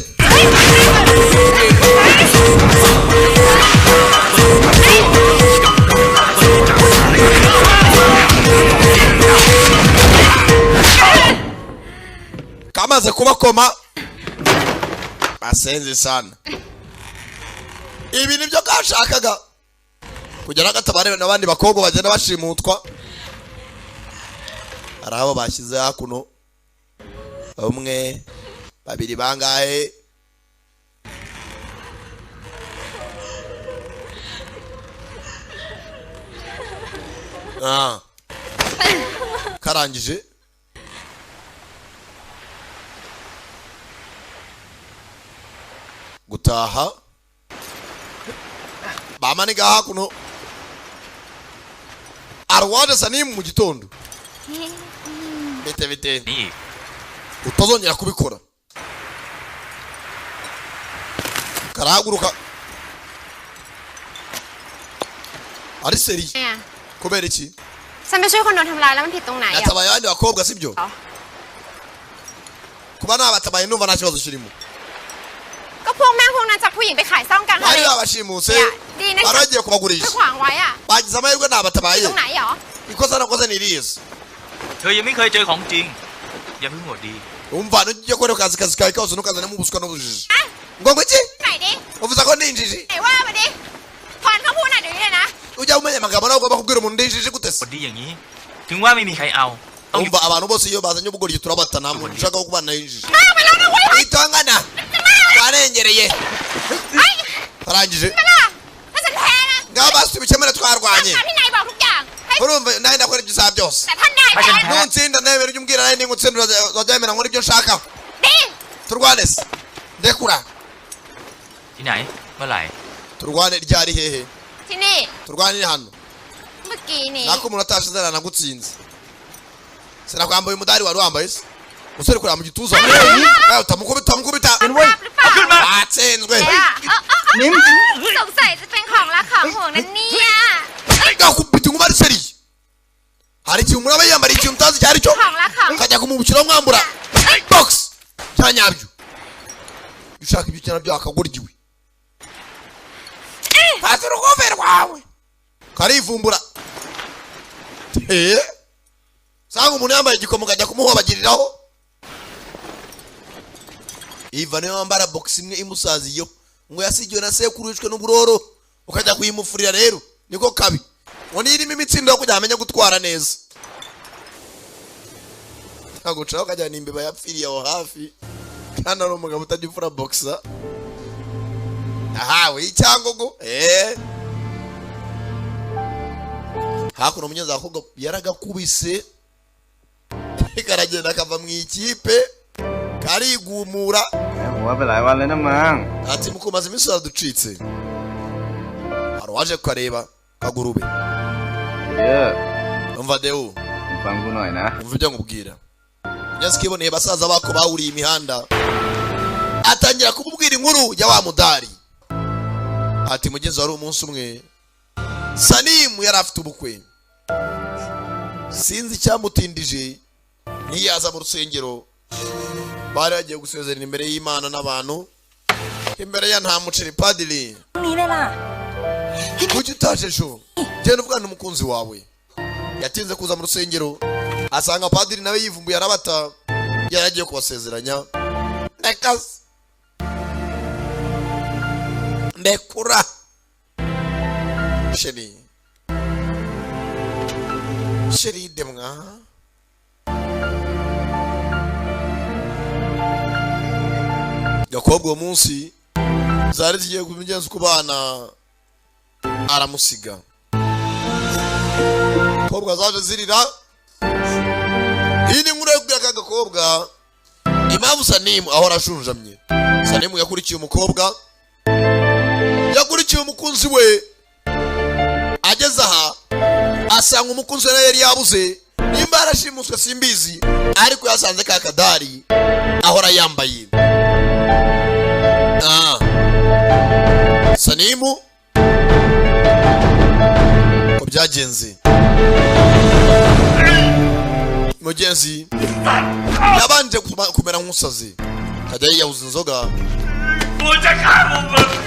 Speaker 1: kamaze kubakoma basenze sana ibi nibyo kashakaga kugera gatabarebe nabandi bakobwa bagenda bashimutwa arabo bashyize hakuno umwe babiri bangahe karangije gutaha bamaniga hakuno arwaje sanimu mu gitondo bete utazongera kubikora karahaguruka ari seri kubera iki
Speaker 6: ฉันไปช่วยคนโดนทำร้ายแล้วมันผิดตรงไหนอ่ะ
Speaker 1: yatabaye abandi bakobwa sibyo kuba nabatabaye numva nta kibazo kirimo
Speaker 6: ก็พวกแม่งพวกนั้นจับผู้หญิงไปขายซ่องกัน
Speaker 1: bari babashimuse baragiye kubagurisha
Speaker 6: ขวางไว้อ่ะ
Speaker 1: bagize amahirwe nabatabaye
Speaker 6: ตรงไหนหรอ
Speaker 1: ikosa nakoze ni irizi
Speaker 5: เธอยังไม่เคยเจอของจริงอย่าเพิ่งหมดดี
Speaker 1: umva nujye kore kazi kawe kose nukazana mu buswa n'ubujiji ngo iki
Speaker 6: ไหนดิ
Speaker 1: uvuze ko ndi injiji
Speaker 6: ไหนว่ามาดิถอนคำพูดหน่อยเดี๋ยวนี้เลยนะ
Speaker 1: ujya umenya amagambo nawe ugomba kubwira umuntu ndi injiji gute
Speaker 5: คนดีอย่างนี้ ถึงว่าไม่มีใครเอาต้อง
Speaker 1: umva abantu bose iyo bazanye ubugoryi turabatana mu nshaka ko kubana injiji
Speaker 6: มาไปแล้วนะเว้ย
Speaker 1: itongana warengereye arangije
Speaker 6: ถ้าฉันแพ้นะ
Speaker 1: ngaba basubikemere twarwanye
Speaker 6: ตามที่นายบอกทุกอย่าง
Speaker 1: urumva nawe ndakora ibyo usaba byose
Speaker 6: แต่ท่านนายแพ้
Speaker 1: nutsinda nemera ibyo umbwira nawe ningutsinda uzajyemera nkora ibyo nshaka
Speaker 6: ดิ
Speaker 1: turwane se ndekura
Speaker 5: ที่ไหนเมื่อไหร่
Speaker 1: turwane ryari hehe
Speaker 6: ที่นี่
Speaker 1: turwanire hano
Speaker 6: เมื่อกี้นี้
Speaker 1: nako umuntu atashizana nagutsinze sinakwambaye umudari wari wambaye se musore kureba mu gituza utamukubita
Speaker 6: เป็นเว้ยหรือเปล่า
Speaker 1: batsinzwe
Speaker 3: นิ้ม
Speaker 6: สงสัยจะเป็นของรักของห่วงนั่นเนี่ย
Speaker 1: gakubita inkuba ari seri hari ikintu umuntu aba yiyambariye ikintu utazi icyo ari cyo
Speaker 6: ของรักของ
Speaker 1: ukajya kumubukira mwambura box cyanyabyo ushaka ibyo cyana byo akagoryiwe fata urugobe rwawe karivumbura sanga umuntu yambaye igikomo ukajya kumuhobagiriraho iva niyo wambara box imwe imusaziyeho ngo yasigiwe na sekuru wishwe n'uburoro ukajya kuyimufurira rero niko kabi ngo nirimo imitsindo yo kujya amenya gutwara neza ntagucaho ukajyana imbeba yapfiriye aho hafi kandi ari umugabo utajya ufura boxa ahawe icyangogo hakuno umunyenzi ahubwo yaragakubise karagenda kava mu ikipe karigumura
Speaker 3: หัวไปหลายวันเลยนะมัง
Speaker 1: ati mukumaze iminsi yaducitse hari waje kukareba kagurube
Speaker 3: เยอะ
Speaker 1: umva deo
Speaker 3: ฟังกูหน่อยนะ
Speaker 1: umva ibyo nkubwira nyazi kiboneye basaza bako bahuriye imihanda atangira kumubwira inkuru ya wa mudari ati mugenzi wari umunsi umwe Sanimu yari afite ubukwe sinzi icyamutindije ntiyaza mu rusengero bari bagiye gusezerana imbere y'Imana n'abantu imbere ya nta muceri padiri
Speaker 6: นี้เลยล่ะ
Speaker 1: kuki utaje ejo genda uvugana n'umukunzi wawe yatinze kuza mu rusengero asanga padiri nawe yivumbuye arabata yaragiye kubasezeranya ndekura sheri demwa Gakobwa uwo munsi zari zigiye kumigenza ku bana aramusiga Gakobwa zaje zirira iyi ni nkuru yo kubwira ka Gakobwa impamvu Sanimu ahora ashunjamye Sanimu yakurikiye umukobwa yakurikiye umukunzi we ageze aha asanga umukunzi we yari yabuze nimba arashimuswe simbizi ariko yasanze ka kadari ahora yambaye Sanimu ko byagenze mugenzi yabanje kumera nk'umusazi kajya yiyahuza inzoga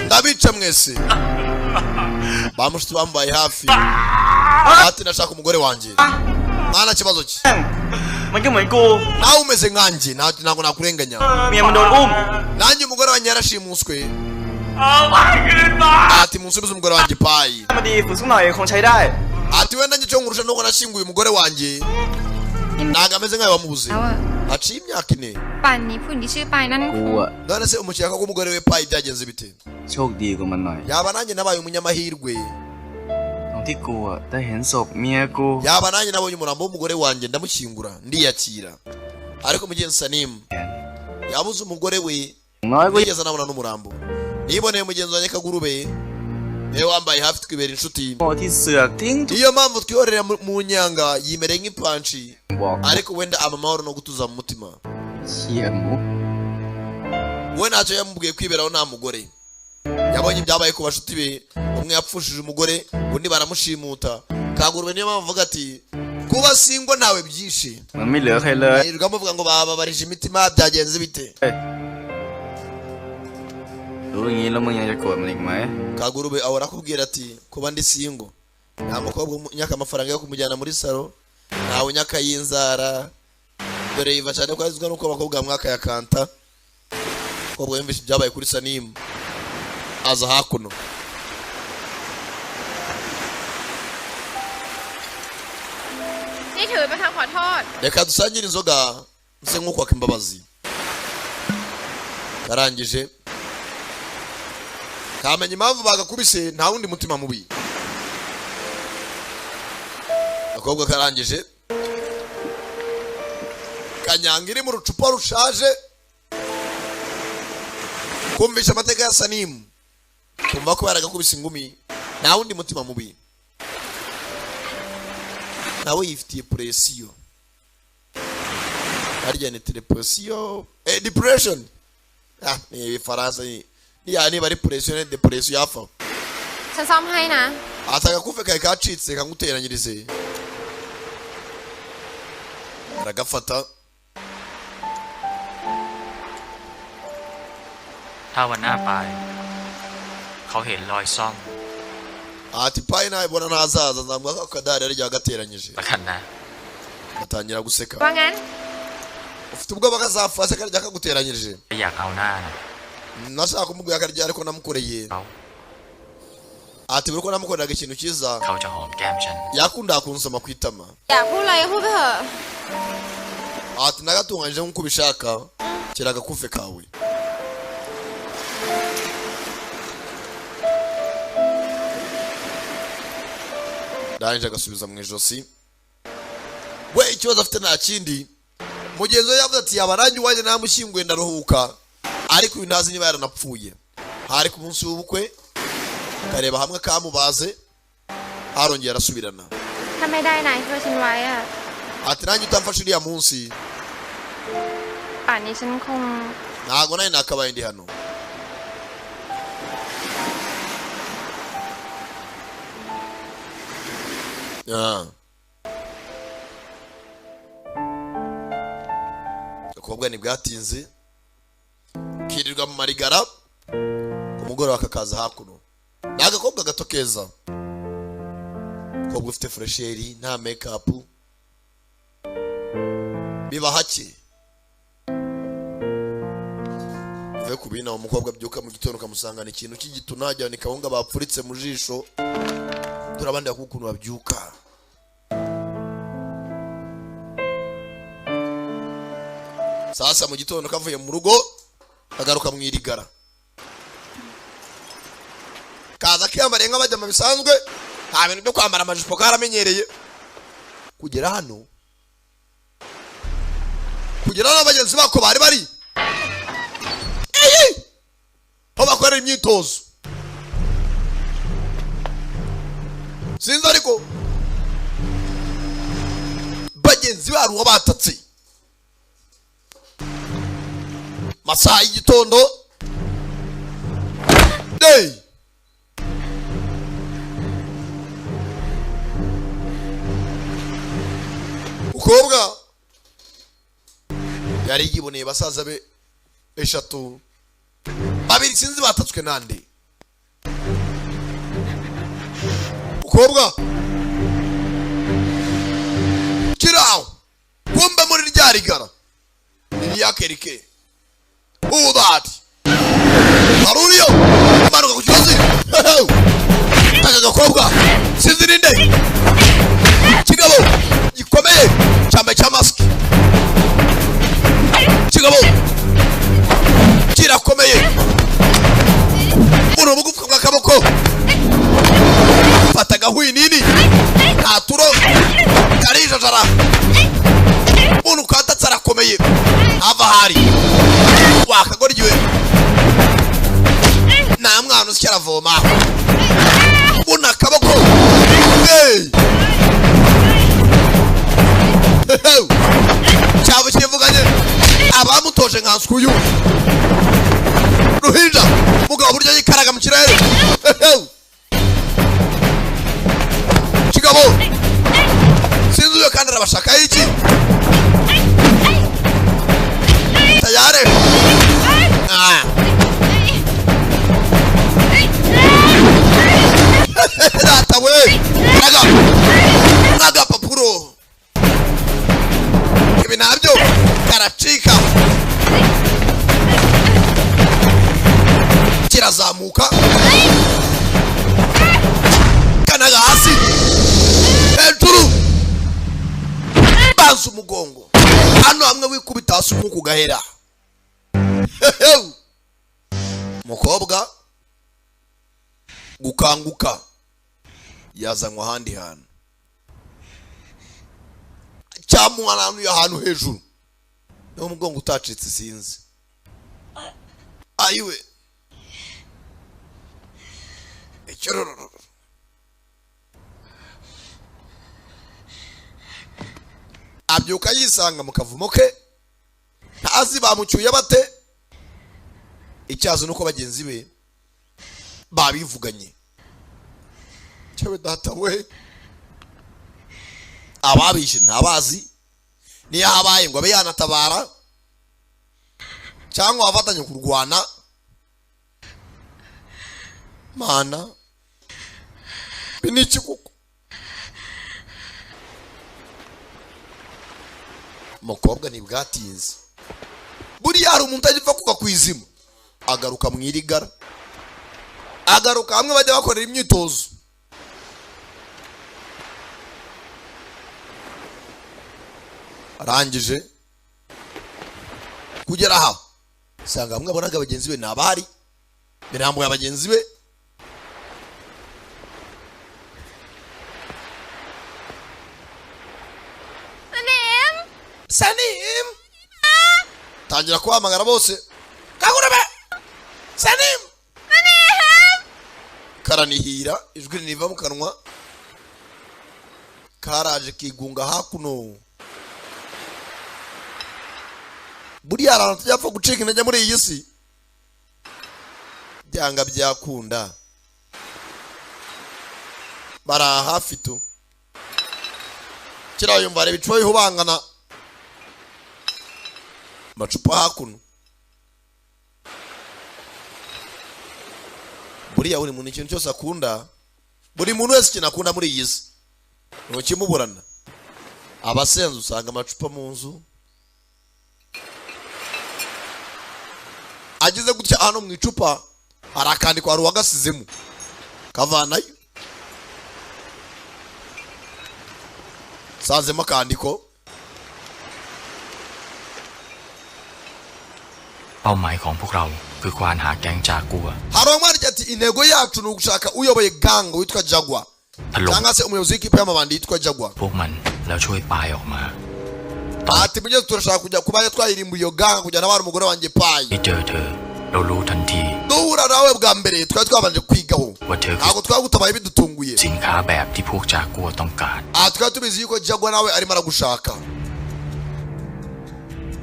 Speaker 1: ndabica mwese bamushitse bambaye hafi ati nashaka umugore wanjye mwana kibazo ki
Speaker 3: มันก็เหมือนกู
Speaker 1: nawe umeze nkanjye ntabwo nakurenganya
Speaker 3: เมียมันโดนอุ้ม
Speaker 1: nanjye umugore wanjye yarashimuswe ati munsubize umugore wanjye payi
Speaker 3: มาดีฝึกสักหน่อยคงใช้ได้
Speaker 1: ati wenda njye cyo nkurusha nuko nashinguye umugore wanjye ntabwo ameze nkawe wamubuze haciye imyaka 4
Speaker 2: ป่านนี้ผู้หญิงที่ชื่อปายนั่น
Speaker 3: กู
Speaker 2: คง
Speaker 3: อะ
Speaker 1: none se umukeka ko umugore we payi byagenze bite
Speaker 3: โชคดีกว่ามันหน่อย
Speaker 1: yaba nanjye nabaye umunyamahirwe
Speaker 3: ตรงที่กูอะได้เห็นศพเมียกู
Speaker 1: yaba nanjye nabonye umurambo w'umugore wanjye ndamushyingura ndiyakira ariko mugenzi Sanimu yabuze umugore we
Speaker 3: น้อยกู
Speaker 1: yigeze anabona n'umurambo niboneye mugenzi wanjye Kagurube niwe wambaye hafi twibera inshuti
Speaker 3: โง่ที่เสือกทิ้งทุก
Speaker 1: niyo mpamvu twiyorera mu nyanga yimereye nk'ipanshi
Speaker 3: บอก
Speaker 1: ariko wenda aba amahoro no gutuza mu mutima
Speaker 3: เชี่ยหมู
Speaker 1: we ntacyo yamubwiye kwiberaho nta mugore yabonye ibyabaye ku bashuti be umwe yapfushije umugore undi baramushimuta Kagurube niyo mpamvu avuga ati kuba singwa ntawe byinshi
Speaker 3: มันไม่เหลือใครเลย
Speaker 1: yirirwa amuvuga ngo bababarije imitima byagenze bite
Speaker 3: รู้อย่างนี้แล้วมึงยังจะโกรธมันอีกไหม
Speaker 1: Kagurube ahora akubwira ati kuba ndi singo nta mukobwa unyaka amafaranga yo kumujyana muri salo ntawe unyaka y'inzara dore yiva cyane ko azizwa nuko abakobwa mwaka ya kanta kobwa yumvishe ibyabaye kuri Sanimu aza hakuno
Speaker 2: นี่ถือเป็นคำขอโทษ
Speaker 1: reka dusangire inzoga nse nk'ukwaka imbabazi karangije kamenya impamvu bagakubise nta wundi mutima mubi akobwa karangije kanyanga iri mu rucupa rushaje kumvisha amateka ya Sanimu kumva ko yaragakubise ingumi nta wundi mutima mubi nawe yifitiye presiyo harya ni depression depression ni Faransa ni yani bari presiyo depression yafa
Speaker 2: ฉันซ่อมให้นะ
Speaker 1: ataka kufe kai kacitse kanguteranyirize aragafata
Speaker 5: ถ้าวันหน้าไปเขาเห็นรอยซ่อม
Speaker 1: ati payi nawe bona ntazaza nzambwa ko akadari ari ryagateranyije
Speaker 5: ประกันนะ
Speaker 1: atangira guseka
Speaker 2: ว่างั้น
Speaker 1: ufite ubwoba kazapfa se karya kaguteranyirije
Speaker 5: ไม่อยากเอาหน้านะ
Speaker 1: nashaka kumubwira akarya ariko namukoreye
Speaker 5: เขา
Speaker 1: ati buri ko namukoreraga ikintu cyiza
Speaker 5: เขาจะหอมแก้มฉัน
Speaker 1: yakunda kunsoma ku itama
Speaker 2: อยากพูดอะไรก็พูดไปเถอะ
Speaker 1: ati nagatunganyije nk'uko ubishaka kera agakufe kawe ndangije agasubiza mu ijosi. We ikibazo afite nta kindi, mugenzi we yavuze ati yabarangi wanjye namushyinguye ndaruhuka, ariko uyu ntazi niba yaranapfuye. Hari ku munsi w'ubukwe kareba hamwe kamubaze, arongera arasubirana.
Speaker 2: ถ้าไม่ได้นายช่วยฉันไว้อะ
Speaker 1: ati nanjye utamfashe uriya munsi
Speaker 2: ป่านนี้ฉันคง
Speaker 1: ntago nawe nakabaye ndi hano. Akobwa ntibwatinze kirirwa mu marigara, umugore wakakaza hakuno. Ni agakobwa gato keza, kobwa ufite fresheri nta makeup, biba hake. Uvuye kubina umukobwa byuka mu gitondo kamusangana ikintu cy'igito najyana ikawunga bapfuritse mu jisho, turabandi akukuntu babyuka. Sasa mu gitondo kavuye mu rugo agaruka mu irigara, kaza kiyambariye nk'abajyama bisanzwe, nta bintu byo kwambara amajipo karamenyereye. Kugera hano abagenzi bako bari aho bakorera imyitozo, sinzi ariko bagenzi bari uwo batatse masaha y'igitondo. Ukobwa yari yiboneye basaza be eshatu, babiri sinzi batatswe nande. Ukobwa kiraho kumbe muri rya rigara ni yakerike. Who that? Maruriyo manuka ku kibazi. Aka gakobwa sinzi ninde, kigabo gikomeye cyambaye cya mask, kigabo kirakomeye, uno bugufwa bw'akaboko fata gahuyi nini nta turo karijajara, uno katatse arakomeye ava hari wakagoryiwe nta mwana uzi cyaravoma, uno akaboko cyabo kivuganye abamutoje nka nskuyu ruhinja mugabo buryo yikaraga mu kirere. Kigabo sinzi uyo kandi arabashaka iki tayare. Data we naga papuro ibi nabyo karacika, kirazamuka kanaga hasi hejuru banza umugongo hano hamwe wikubita hasi umuku gahera. Mukobwa gukanguka yazanywa ahandi hantu, cyamwana ahantu hejuru, niwo umugongo utacitse sinzi. Ayiwe ecyororo abyuka yisanga mu kavumo ke, ntazi bamucyuye bate. Icyazo nuko bagenzi be babivuganye. Cyawe data we ababishe ntabazi niyo habaye ngo abe yanatabara cyangwa bafatanye kurwana. Mana biniki kuko mukobwa ntibwatinze, buriya hari umuntu agipfa kuva ku izima agaruka mu irigara, agaruka hamwe bajya bakorera imyitozo. Arangije kugera aha sanga hamwe abonaga bagenzi be nabari birambuye abagenzi be Sanim tangira kuhamagara bose kagurube Sanim karanihira ijwi riva mu kanwa karaje kigunga hakuno buriya abantu tujapfa gucika intege muri iyi si byanga byakunda bara hafi tu kira yumva reba icupa bihubangana macupa hakuno buriya buri muntu ikintu cyose akunda buri muntu wese ikintu akunda muri iyi si ntukimuburana abasenze usanga amacupa mu nzu agize gutya hano mu icupa hari akandiko hari uwagasizemo kavanayo sanzemo akandiko
Speaker 5: เป้าหมายของพวกเราคือควานหาแก๊งจากัว
Speaker 1: hari umwanditsi ati intego yacu ni ugushaka uyoboye gang witwa Jaguar
Speaker 5: ถล่ม
Speaker 1: cyangwa se umuyobozi w'ikipe y'amabandi yitwa Jaguar
Speaker 5: พวกมันแล้วช่วยปายออกมา
Speaker 1: ati mugeze turashaka kujya kuba twayirimbuye iyo gang kujya n'abari umugore wanjye Pai
Speaker 5: ที่เจอเธอเรารู้ทันที
Speaker 1: duhura nawe bwa mbere twari twabanje kwigaho
Speaker 5: ว่าเธอคือ
Speaker 1: ntabwo twagutabaye bidutunguye
Speaker 5: สินค้าแบบที่พวกจากัวต้องการ
Speaker 1: twari tubizi yuko Jaguar nawe arimo aragushaka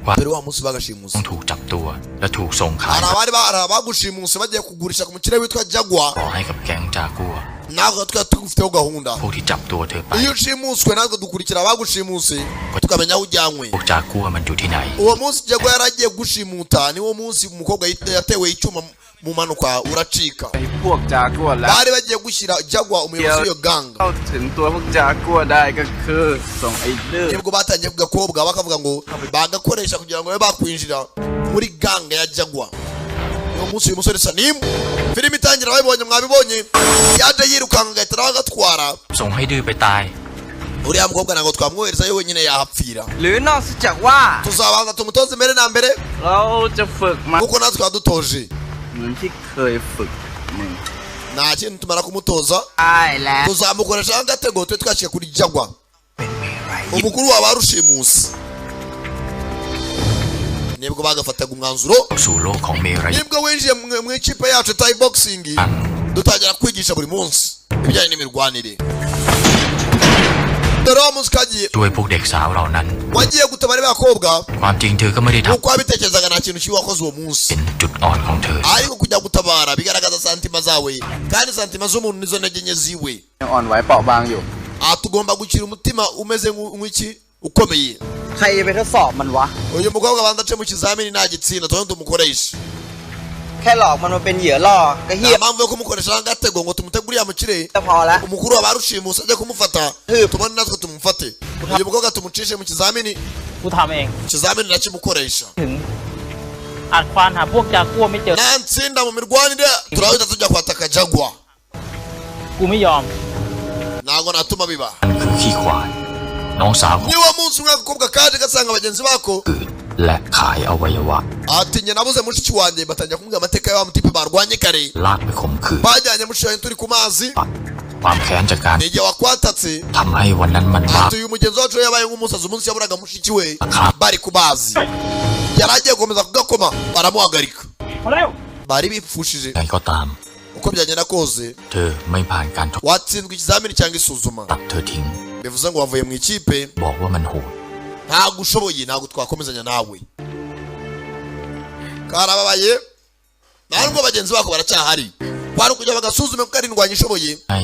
Speaker 5: ว่า
Speaker 1: dore wa munsi
Speaker 5: ต้อ
Speaker 1: bagashimusa
Speaker 5: งถูกจับตัวและถูกส่งขาย
Speaker 1: hari abagushimuse bagiye kugurisha ku mukire witwa Jaguar
Speaker 5: ต่อให้กับแก๊งจากัว
Speaker 1: ntabwo twari tugufiteho gahunda
Speaker 5: พวกที่จับตัวเธอไป
Speaker 1: iyo ushimuswe natwe dukurikira abagushimuse tukamenya aho ujyanywe
Speaker 5: พวกจากัวมันอยู่ที่ไหน
Speaker 1: uwo munsi Jaguar yaragiye gushimuta niwo munsi umukobwa yatewe icyuma mu manuka uracika
Speaker 7: ไอ้พวกจากัวแล้ว
Speaker 1: bari bagiye gushyira Jaguar umuyobozi w'iyo gang
Speaker 7: เข้าถึงตัวพวกจากัวได้ก็คือส่งไอ้เลิก
Speaker 1: nibwo batangiye ku gakobwa bakavuga ngo bagakoresha kugira ngo babe bakwinjira muri gang ya Jaguar uwo munsi uyu musore Sanim filime itangira babibonye mwabibonye yaje yirukanka agahita nawe agatwara
Speaker 5: ส่งให้ดื้อไปตาย
Speaker 1: uriya mukobwa ntabwo twamwoherezayo wenyine yahapfira
Speaker 3: หรือนอกจากว่า
Speaker 1: tuzabanza tumutoze mbere na mbere
Speaker 7: เราจะฝึกมัน
Speaker 1: kuko natwe twadutoje
Speaker 7: เหมือนที่เคยฝึกมึง
Speaker 1: nta kintu tumara kumutoza
Speaker 3: ใช่แล้ว
Speaker 1: tuzamukoresha nk'agatego twe twashyira kuri Jaguar umukuru waba rushimusi nibwo bagafataga umwanzuro
Speaker 5: สู่โลกของเมรัย
Speaker 1: nibwo winjiye mu ikipe yacu Thai boxing dutangira kwigisha buri munsi ibijyanye n'imirwanire dore wa munsi kagiye
Speaker 5: ด้วยพวกเด็กสาวเหล่านั้น
Speaker 1: wagiye gutabara abakobwa
Speaker 5: ความจริงเธอก็ไม่ได้ท
Speaker 1: uko wabitekerezaga nta kintu kibi wakoze uwo
Speaker 5: ำ
Speaker 1: munsi
Speaker 5: เป็นจุดอ่อนของเธอ
Speaker 1: ariko kujya gutabara bigaragaza santima zawe kandi santima z'umuntu nizo ntege nke ziwe
Speaker 7: ยังอ่อนไหวเปราะบางอยู่
Speaker 1: tugomba gukira umutima umeze nk'iki ukomeye
Speaker 3: ใครจะไปทดสอบมันวะ
Speaker 1: uyu mukobwa abanza ace mu kizamini nta gitsinda tuba tumukoresha
Speaker 3: แค่หลอกมันมาเป็นเหยื่อล่อก็เฮี
Speaker 1: nta
Speaker 3: ย
Speaker 1: mpamvu yo kumukoresha nk'agatego ngo tumuteguriye amukire
Speaker 3: ก็พอละ
Speaker 1: umukuru wabarushimusi ajya kumufata tubone natwe tumufate uyu mukobwa tumucishe mu kizamini
Speaker 8: กูทำเอง
Speaker 1: ikizamini nakimukoresha
Speaker 8: ถึงอาจควานหาพวกจากัวไม่เจอ
Speaker 1: nantsinda mu mirwanire turahita tujya kwataka Jaguar
Speaker 8: กูไม่ยอม
Speaker 1: ntabwo natuma biba
Speaker 5: นั่นคือขี้ขวานน้องสาวของ
Speaker 1: niwo munsi umwe agakobwa kaje gasanga bagenzi bako
Speaker 5: เกิดและขายอวัยวะ
Speaker 1: ati njye nabuze mushiki wanjye batangira kumubwira amateka ya wa mutipe barwanye kare
Speaker 5: ลากไปข่มขืน
Speaker 1: bajyanye mushiki wanjye turi ku mazi
Speaker 5: ความแค้นจากการ
Speaker 1: ni igihe wakwatatse
Speaker 5: ทำให้วันนั้นมันบาป
Speaker 1: ati uyu mugenzi wacu yabaye nk'umusazi umunsi yaburaga mushiki we
Speaker 5: Aha.
Speaker 1: bari ku mazi yari agiye gukomeza kugakoma baramuhagarika
Speaker 8: มาเร็ว
Speaker 1: bari bipfushije
Speaker 5: ไงก็ตาม
Speaker 1: uko byagenda kose
Speaker 5: เธอไม่ผ่านการทด
Speaker 1: watsinzwe ikizamini cyangwa isuzuma
Speaker 5: ตัดเธอทิ้ง
Speaker 1: bivuze ngo wavuye mu ikipe
Speaker 5: บอกว่ามันโหด
Speaker 1: ntabwo ushoboye ntabwo twakomezanya nawe karababaye nta nubwo bagenzi bako baracyahari kwari ukujya bagasuzume kuko ari indwanya ishoboye
Speaker 5: ให้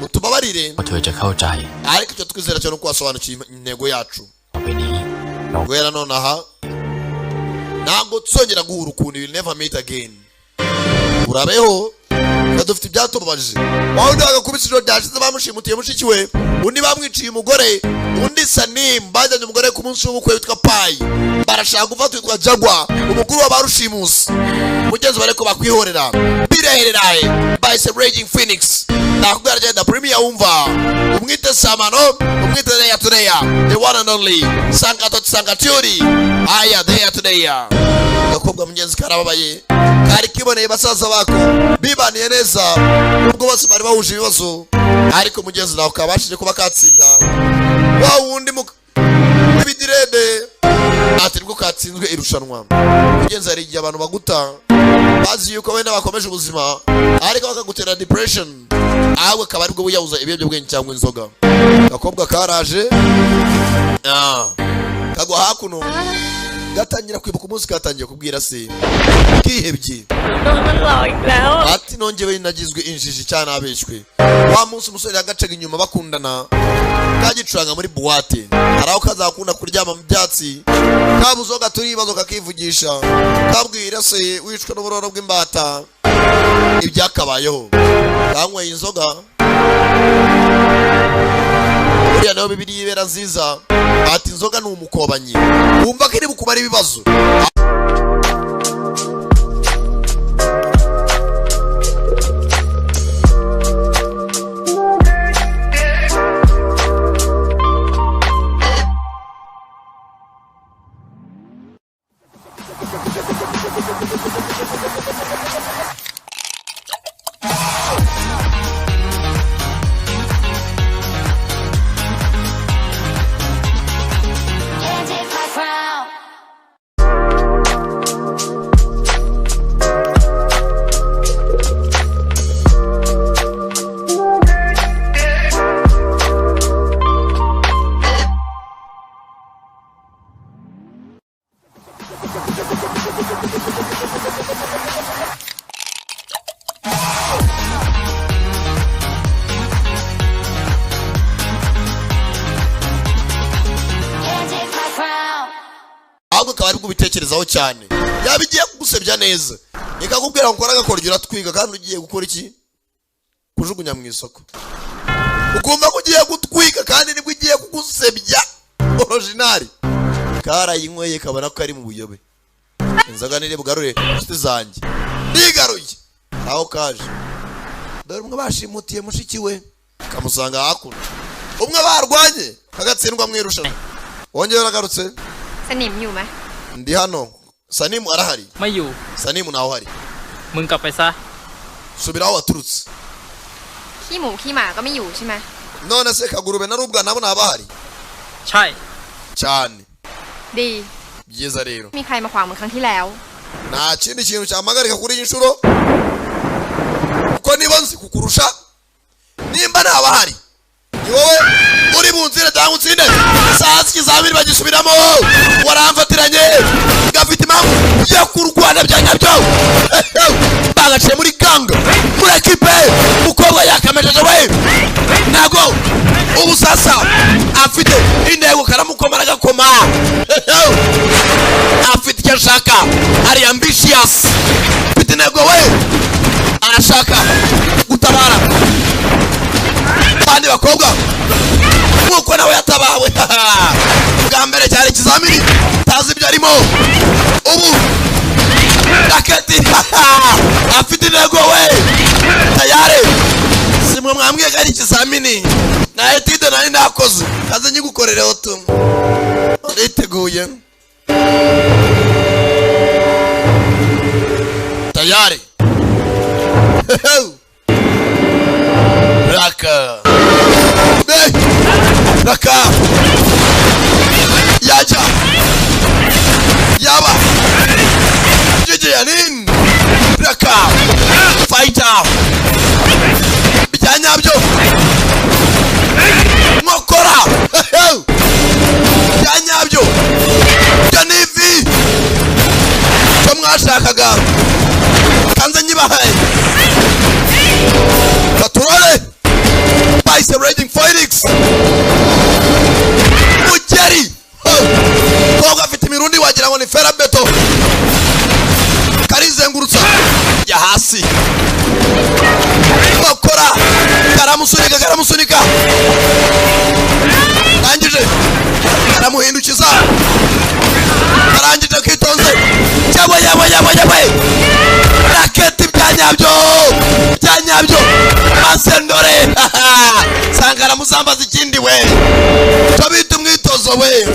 Speaker 1: utubabarire
Speaker 5: ว่าเธอจะเข้าใจ
Speaker 1: ariko icyo twizera cyo ni uko wasobanukiwe intego yacu
Speaker 5: ต่อไปนี้เรา
Speaker 1: guhera nonaha ntabwo tuzongera guhura ukundi we'll never meet again urabeho dufite ibyatubabaje wawe undi bagakubise ijoro ryashize bamushimutiye mushiki we undi bamwiciye umugore undi Sanim bajyanye umugore ku munsi w'ubukwe witwa Pai barashaka gufata witwa Jaguar umukuru w'abarushimusi mugenzi bareko bakwihorera birehererahe by Raging Phoenix nakubwira agenda premier wumva umwite Samano umwite Deya Tudeya the one and only Sankaturi aya Deya Tudeya gakobwa mugenzi karababaye kari kiboneye basaza bako bibaniye neza ubwo bose bari bahuje ibibazo ariko mugenzi nawe kabashije kuba katsinda wa wundi ibidirede ati rwo katsinzwe irushanwa kugenza hari igihe abantu baguta bazi yuko wenda bakomeje ubuzima ariko bakagutera depression awe akaba aribwo buyabuza ibiyobyabwenge cyangwa inzoga. Gakobwa karaje kagwa hakuno gatangira kwibuka umunsi katangiye kubwira se kihebye ati nongewe nagizwe injiji cyane abeshwe. Wa munsi umusore yagacaga inyuma bakundana kagicuranga muri buwate araho kazakunda kuryama mu byatsi kabuzoga turi ibibazo kakivugisha kabwira se wicwa n'uburoro bw'imbata ibyakabayeho kanyweye inzoga. Buriya nayo Bibiliya ibera nziza ati inzoga ni umukobanyi wumva ko iri bukumara ibibazo. Bitekerezaho cyane yabigiye kugusebya neza ikakubwira ngo ukora agakoryo twiga kandi ugiye gukora iki kujugunya mu isoko ukumva ko ugiye gutwika kandi nibwo ugiye kugusebya original karayinyweye kabona ko ari mu buyobe inzoga nire bugarure inshuti zanjye ndigaruye aho kaje dore umwe bashimutiye mushiki we kamusanga hakuno umwe barwanye kagatsindwa mwirushanwa wongeye uragarutse
Speaker 2: Sanimอยู่ไหม
Speaker 1: Ndi hano. Sanimu arahari.
Speaker 8: ไม่อยู่
Speaker 1: Sanimu naho hari.
Speaker 8: มึงกลับไปซะ
Speaker 1: Subira aho waturutse.
Speaker 2: ขี้หมูขี้หมาก็ไม่อยู่ใช่ไหม
Speaker 1: None se kagurube na rubwa nabo nabahari.
Speaker 8: ใช่
Speaker 1: Cyane.
Speaker 2: ดี
Speaker 1: Byiza rero.
Speaker 2: มีใครมาขวางเหมือนครั้งที่แล้ว
Speaker 1: Nta kindi kintu cyamagarika kuri iyi nshuro. Uko niba nzi kukurusha. Nimba nabahari. Ni wowe uri bunzire cyangwa utsinde. Sazi kizamini bagisubiramo. Waramfatiranye. Gafite impamvu yo kurwana bya nyabyo. Bagaciye muri ganga. Muri ekipe. Mukobwa yakamejeje we. Nago. Ubu sasa afite intego karamukomara gakoma. Afite icyo ashaka. Ari ambitious. Afite intego we. Arashaka gutabara. Bandi bakobwa nkuko nawe yatabawe bwa mbere cyari ikizamini tazi ibyo arimo ubu raketi afite intego we tayari simwe mwambwiye ari ikizamini na etide nari nakoze kaze nyigukorereho tu uriteguye tayari Raka Raka Yaja Yaba Jiji Yanin Raka Fighter Bijanyabyo Mokora Bijanyabyo Janivi Tumwashakaga Kanze nyibahaye Baturole Vice Raging Phoenix Mujeri Koga afite imirundi wagira ngo ni ferabeto karizengurutsa ya hasi Mokora karamusunika Rangije karamuhindukiza Karangije kitonze Yawe Raketi byanyabyo Masendore Sangara musambaza ikindi we Tobita umwitozo we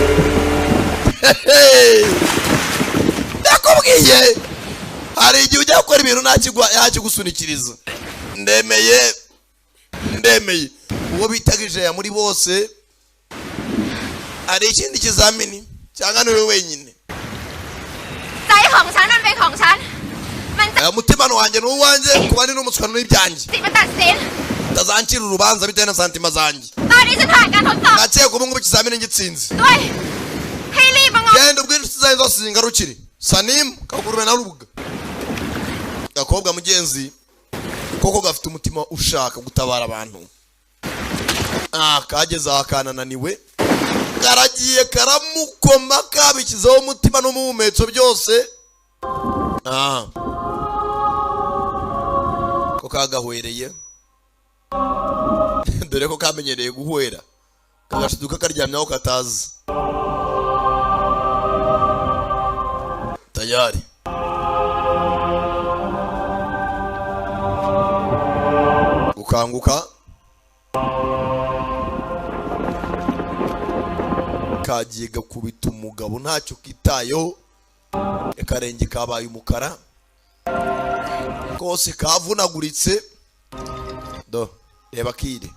Speaker 1: Nakubwiye hari igihe ujya gukora ibintu ntakigusunikiriza ndemeye uwo bitagije ya muri bose ari ikindi kizamini cyangwa niwe wenyine
Speaker 6: ใจของฉันมันเป็นของฉันมันจะ
Speaker 1: umutima wanjye n'uwanjye kuba ni n'umutsano n'ibyanjye
Speaker 6: สิทธิ์มาตัดสิน
Speaker 1: tazancira urubanza bitewe na santima zanjye
Speaker 6: ตอนนี้ฉันผ่านการทดสอบ
Speaker 1: nakeye kuba ngubu ikizamini ngitsinze
Speaker 6: ด้วยให้รีบมางอ
Speaker 1: genda ubwire inshuti zanjye zose zingarukire Sanim kagurube na Rubuga gakobwa mugenzi koko gafite umutima ushaka gutabara abantu kageze akanananiwe karagiye karamukoma kabikizaho umutima no muhumetso byose ko kagahwereye dore ko kamenyereye guhwera kagashiduka karyamyaho katazi tayari gukanguka kagiye gakubita umugabo ntacyo kitayeho akarenge kabaye umukara kose kavunaguritse do reba kire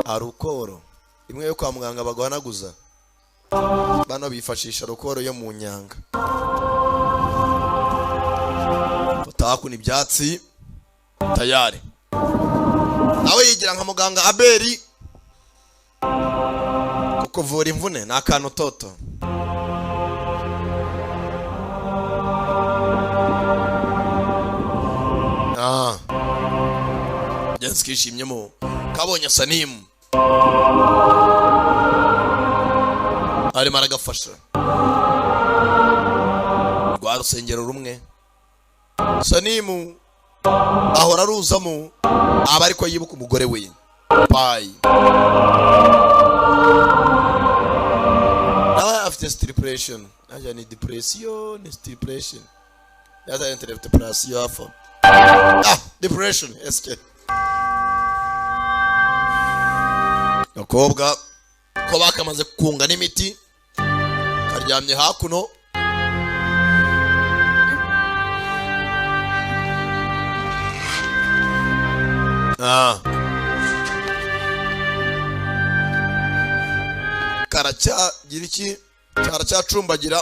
Speaker 1: arukoro imwe yo kwa muganga bagwanaguza bano bifashisha rukoro yo mu nyanga utakuna ibyatsi tayari nawe yigira nka muganga Abeli kuvura imvune ni akantu toto Jensi kishimyemo kabonye Sanim arimo aragafasha rwa rusengero rumwe Sanim ahora aruzamo aba ariko yibuka umugore we Pai nawe afite depression aja ni depression yaza interpretation afa depression eske Yakobwa ko bakamaze kunga n'imiti karyamye hakuno karacha giriki karacha cumbagira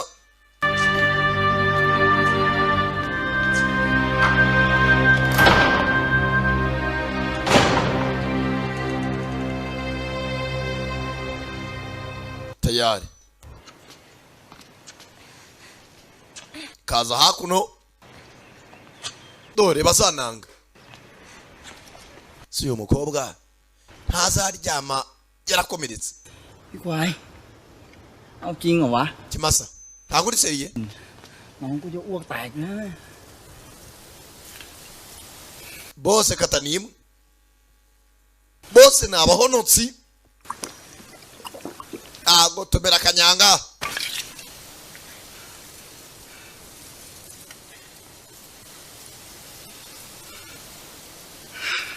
Speaker 1: tayari kaza hakuno dore bazananga si uyu mukobwa ntazaryama yarakomeretse
Speaker 3: พี่ควายเอาจริงเหรอวะ
Speaker 1: kimasa ntabwo uri seriye
Speaker 3: น้องกูจะอ้วกแตกนะ
Speaker 1: bose katanimu bose ni abahonotsi agotomera kanyanga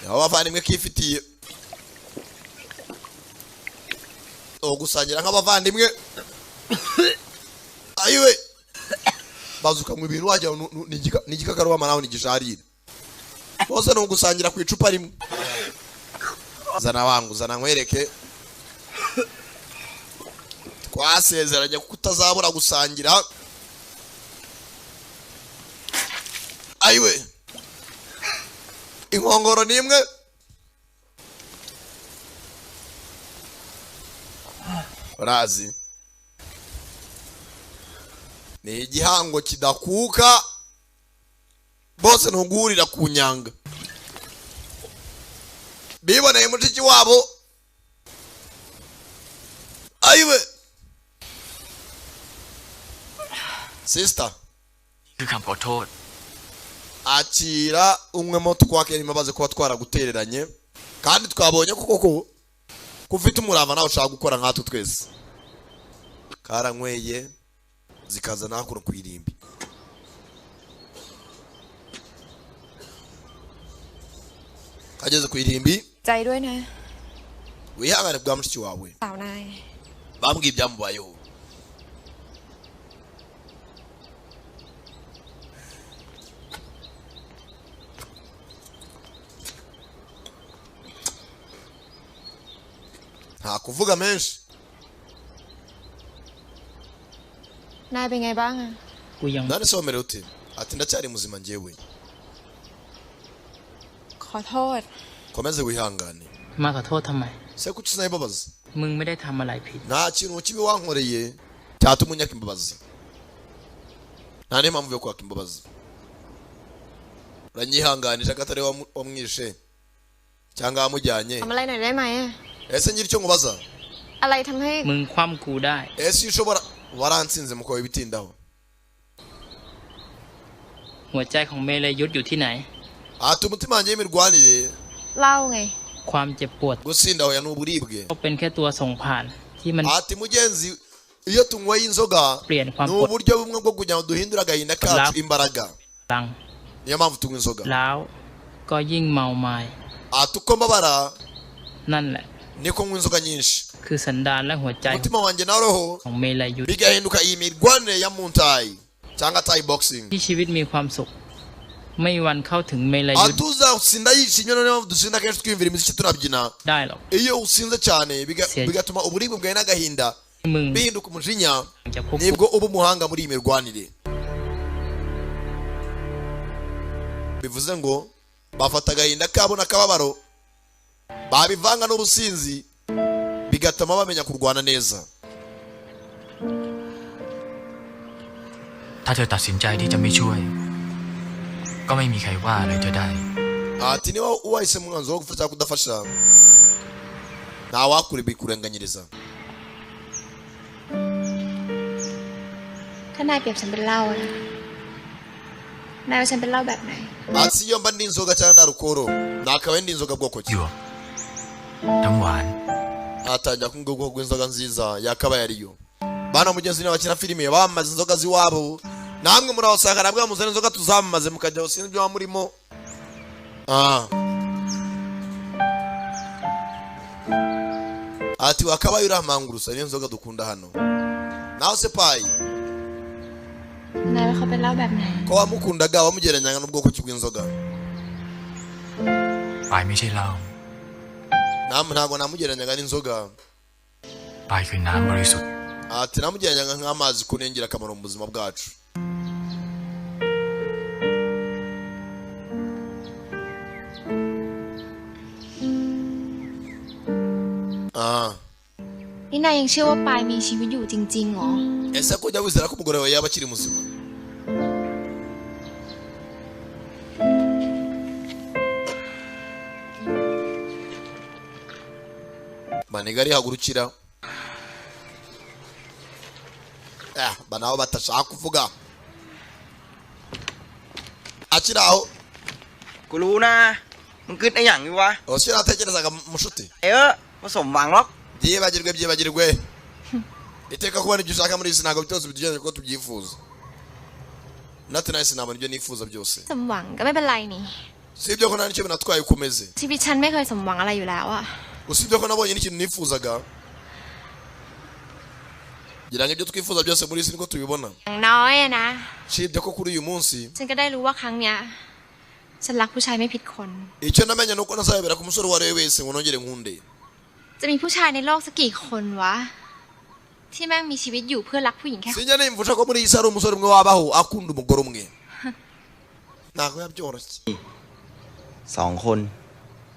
Speaker 1: abavandimwe kifitiye gusangira nk'abavandimwe ayiwe bazuka mu bintu wajya n'igikakarubamba nawe nigisharira bose no gusangira ku icupa rimwe zana wangu zana nkwereke twasezeranye kutazabura gusangira ayiwe inkongoro nimwe razi ni igihango kidakuka bose ntugurira ku nyanga biboneye mushiki wabo ayiwe sister
Speaker 5: คือคำขอโทษ
Speaker 1: akira umwe mo twakera imbabazi kuba twaragutereranye kandi twabonye koko kufite umurava nawe ushaka gukora nkatwe twese karanyweye zikaza nakuru kwirimbi kageze kwirimbi
Speaker 2: ใจด้วยนะ
Speaker 1: wihangane bwa mushiki wawe
Speaker 2: สาวนาย
Speaker 1: bambwiye ibyamubayeho nta kuvuga menshi
Speaker 6: นายเป็นไงบ้างอะ
Speaker 8: กูยัง
Speaker 1: nani se wamerewe ute ati ndacyari muzima njyewe
Speaker 6: ขอโทษ
Speaker 1: komeze wihangane
Speaker 8: มาขอโทษทำไม
Speaker 1: se kuki usaye imbabazi
Speaker 8: มึงไม่ได้ทำอะไรผิด
Speaker 1: nta kintu kibi wankoreye cyatuma unyaka imbabazi nta n'impamvu yo kwaka imbabazi uranyihanganisha ko atari wamwishe cyangwa wamujyanye
Speaker 6: ทำอะไรหน่อยได้ไหมอะ
Speaker 1: ese ngira icyo nkubaza
Speaker 6: อะไรทำให้
Speaker 8: มึงคว่ำกูได้
Speaker 1: ese iyo ushobora waransinze mukowe bitindaho
Speaker 8: หัวใจของเมลยุทธอยู่ที่ไหน
Speaker 1: ati umutima wanjye w'imirwanire
Speaker 6: เล่าไง
Speaker 8: ความเจ็บปวด
Speaker 1: gusinda hoya n'uburibwe
Speaker 8: ก็เป็นแค่ตัวส่งผ่านที่มัน
Speaker 1: ati mugenzi iyo tunyweye inzoga
Speaker 8: เปลี่ยนความ
Speaker 1: ni
Speaker 8: ปวด
Speaker 1: uburyo bumwe bwo kugira ngo duhindure agahinda kacu imbaraga
Speaker 8: ลัง
Speaker 1: niyo mpamvu tunywa inzoga
Speaker 8: แล้วก็ยิ่งเมาไม้
Speaker 1: ati uko mbabara
Speaker 8: นั่นแหละ
Speaker 1: niko nywa inzoga nyinshi
Speaker 8: คือสันดานและหัวใจ
Speaker 1: umutima wanjye na roho
Speaker 8: ของเมลยุทธ
Speaker 1: bigahinduka iyi mirwanire ya muntayi cyangwa tayi boxing
Speaker 8: ที่ชีวิตมีความสุข ไม่มีวันเข้าถึงเมลยุทธ
Speaker 1: atuza usinda yishimye niyo mpamvu dusinda kenshi twiyumvira imiziki tunabyina
Speaker 8: ได้หรอก
Speaker 1: iyo usinze cyane bigatuma uburibwe bwawe n'agahinda
Speaker 8: มึง
Speaker 1: bihinduka umujinya
Speaker 8: จะพบ
Speaker 1: nibwo uba umuhanga muri iyi mirwanire bivuze ngo bafata agahinda kabo n'akababaro babivanga n'ubusinzi bigatuma bamenya kurwana neza
Speaker 5: ถ้าเธอตัดสินใจที่จะไม่ช่วย ก็ไม่มีใครว่าเลยเธอได้
Speaker 1: ati niba wahisemo umwanzuro wo gufasha cyangwa kudafasha ntawakurenganyiriza
Speaker 6: ถ้านายเปรียบฉันเป็นเหล้าอะนายว่าฉันเป็นเหล้าแบบไหน
Speaker 1: ati iyo mba ndi inzoga cyangwa nta rukoro nakabaye ndi inzoga bwoko ki
Speaker 5: หยวกน้ำหวาน
Speaker 1: atangira kumbwira ubwoko bw'inzoga nziza yakabaye ariyo bana mugenzi niba bakina filime bamamaza inzoga z'iwabo namwe murabasanga nabwo muzana inzoga tuzamamaze mukajya usinzi ibyo murimo ati wakabaye uramangurusa niyo nzoga dukunda hano nawe se payi
Speaker 6: นายว่าเขาเป็นเหล้าแบบไหน
Speaker 1: ko wamukundaga wamugereranya n'ubwoko ki bw'inzoga
Speaker 5: ปายไม่ใช่เหล้า
Speaker 1: ntabwo namugereranyaga n'inzoga
Speaker 5: ปายคือน้ำบริสุทธิ์
Speaker 1: ati namugereranyaga nk'amazi ko ni ingirakamaro mu buzima bwacu
Speaker 6: นี่นายยังเชื่อว่าปายมีชีวิตอยู่จริงๆหรอ
Speaker 1: ese ko ujya wizera ko umugore wawe yaba akiri muzima maniga arihagurukira banabo batashaka kuvuga akiri aho
Speaker 3: กูรู้นะมึงคิดไอ้อย่างนี้วะ
Speaker 1: ose natekerezaga mushuti
Speaker 3: ผสมหวังหรอก
Speaker 1: byibagirwe iteka kubona ibyo ushaka muri isi ntabwo byose bidugenera ko tubyifuza natwe nawe sinabona ibyo nifuza byose
Speaker 6: สมหวังก็ไม่เป็นไรนี่
Speaker 1: si ibyo ko nta n'icyo binatwaye uko umeze
Speaker 6: ชีวิตฉันไม่เคยสมหวังอะไรอยู่แล้วอะ
Speaker 1: usibye ko nabonye n'ikintu nifuzaga ngira ngo ibyo twifuza byose muri isi niko tubibona
Speaker 6: อย่างน้อยอะนะ
Speaker 1: usibye ko kuri uyu munsi
Speaker 6: ฉันก็ได้รู้ว่าครั้งเนี้ยฉันรักผู้ชายไม่ผิดคน
Speaker 1: icyo namenye ni uko ntazayobera ku musore uwo ari we wese ngo nongere nkunde
Speaker 6: จะมีผู้ชายในโลกสักกี่คนวะที่แม่งมีชีวิตอยู่เพื่อรักผู้หญิงแค่
Speaker 1: sinjya nimvusha ko muri iyi si hari umusore umwe wabaho akunda umugore umwe ntabwo yabyoroshye
Speaker 3: 2 คน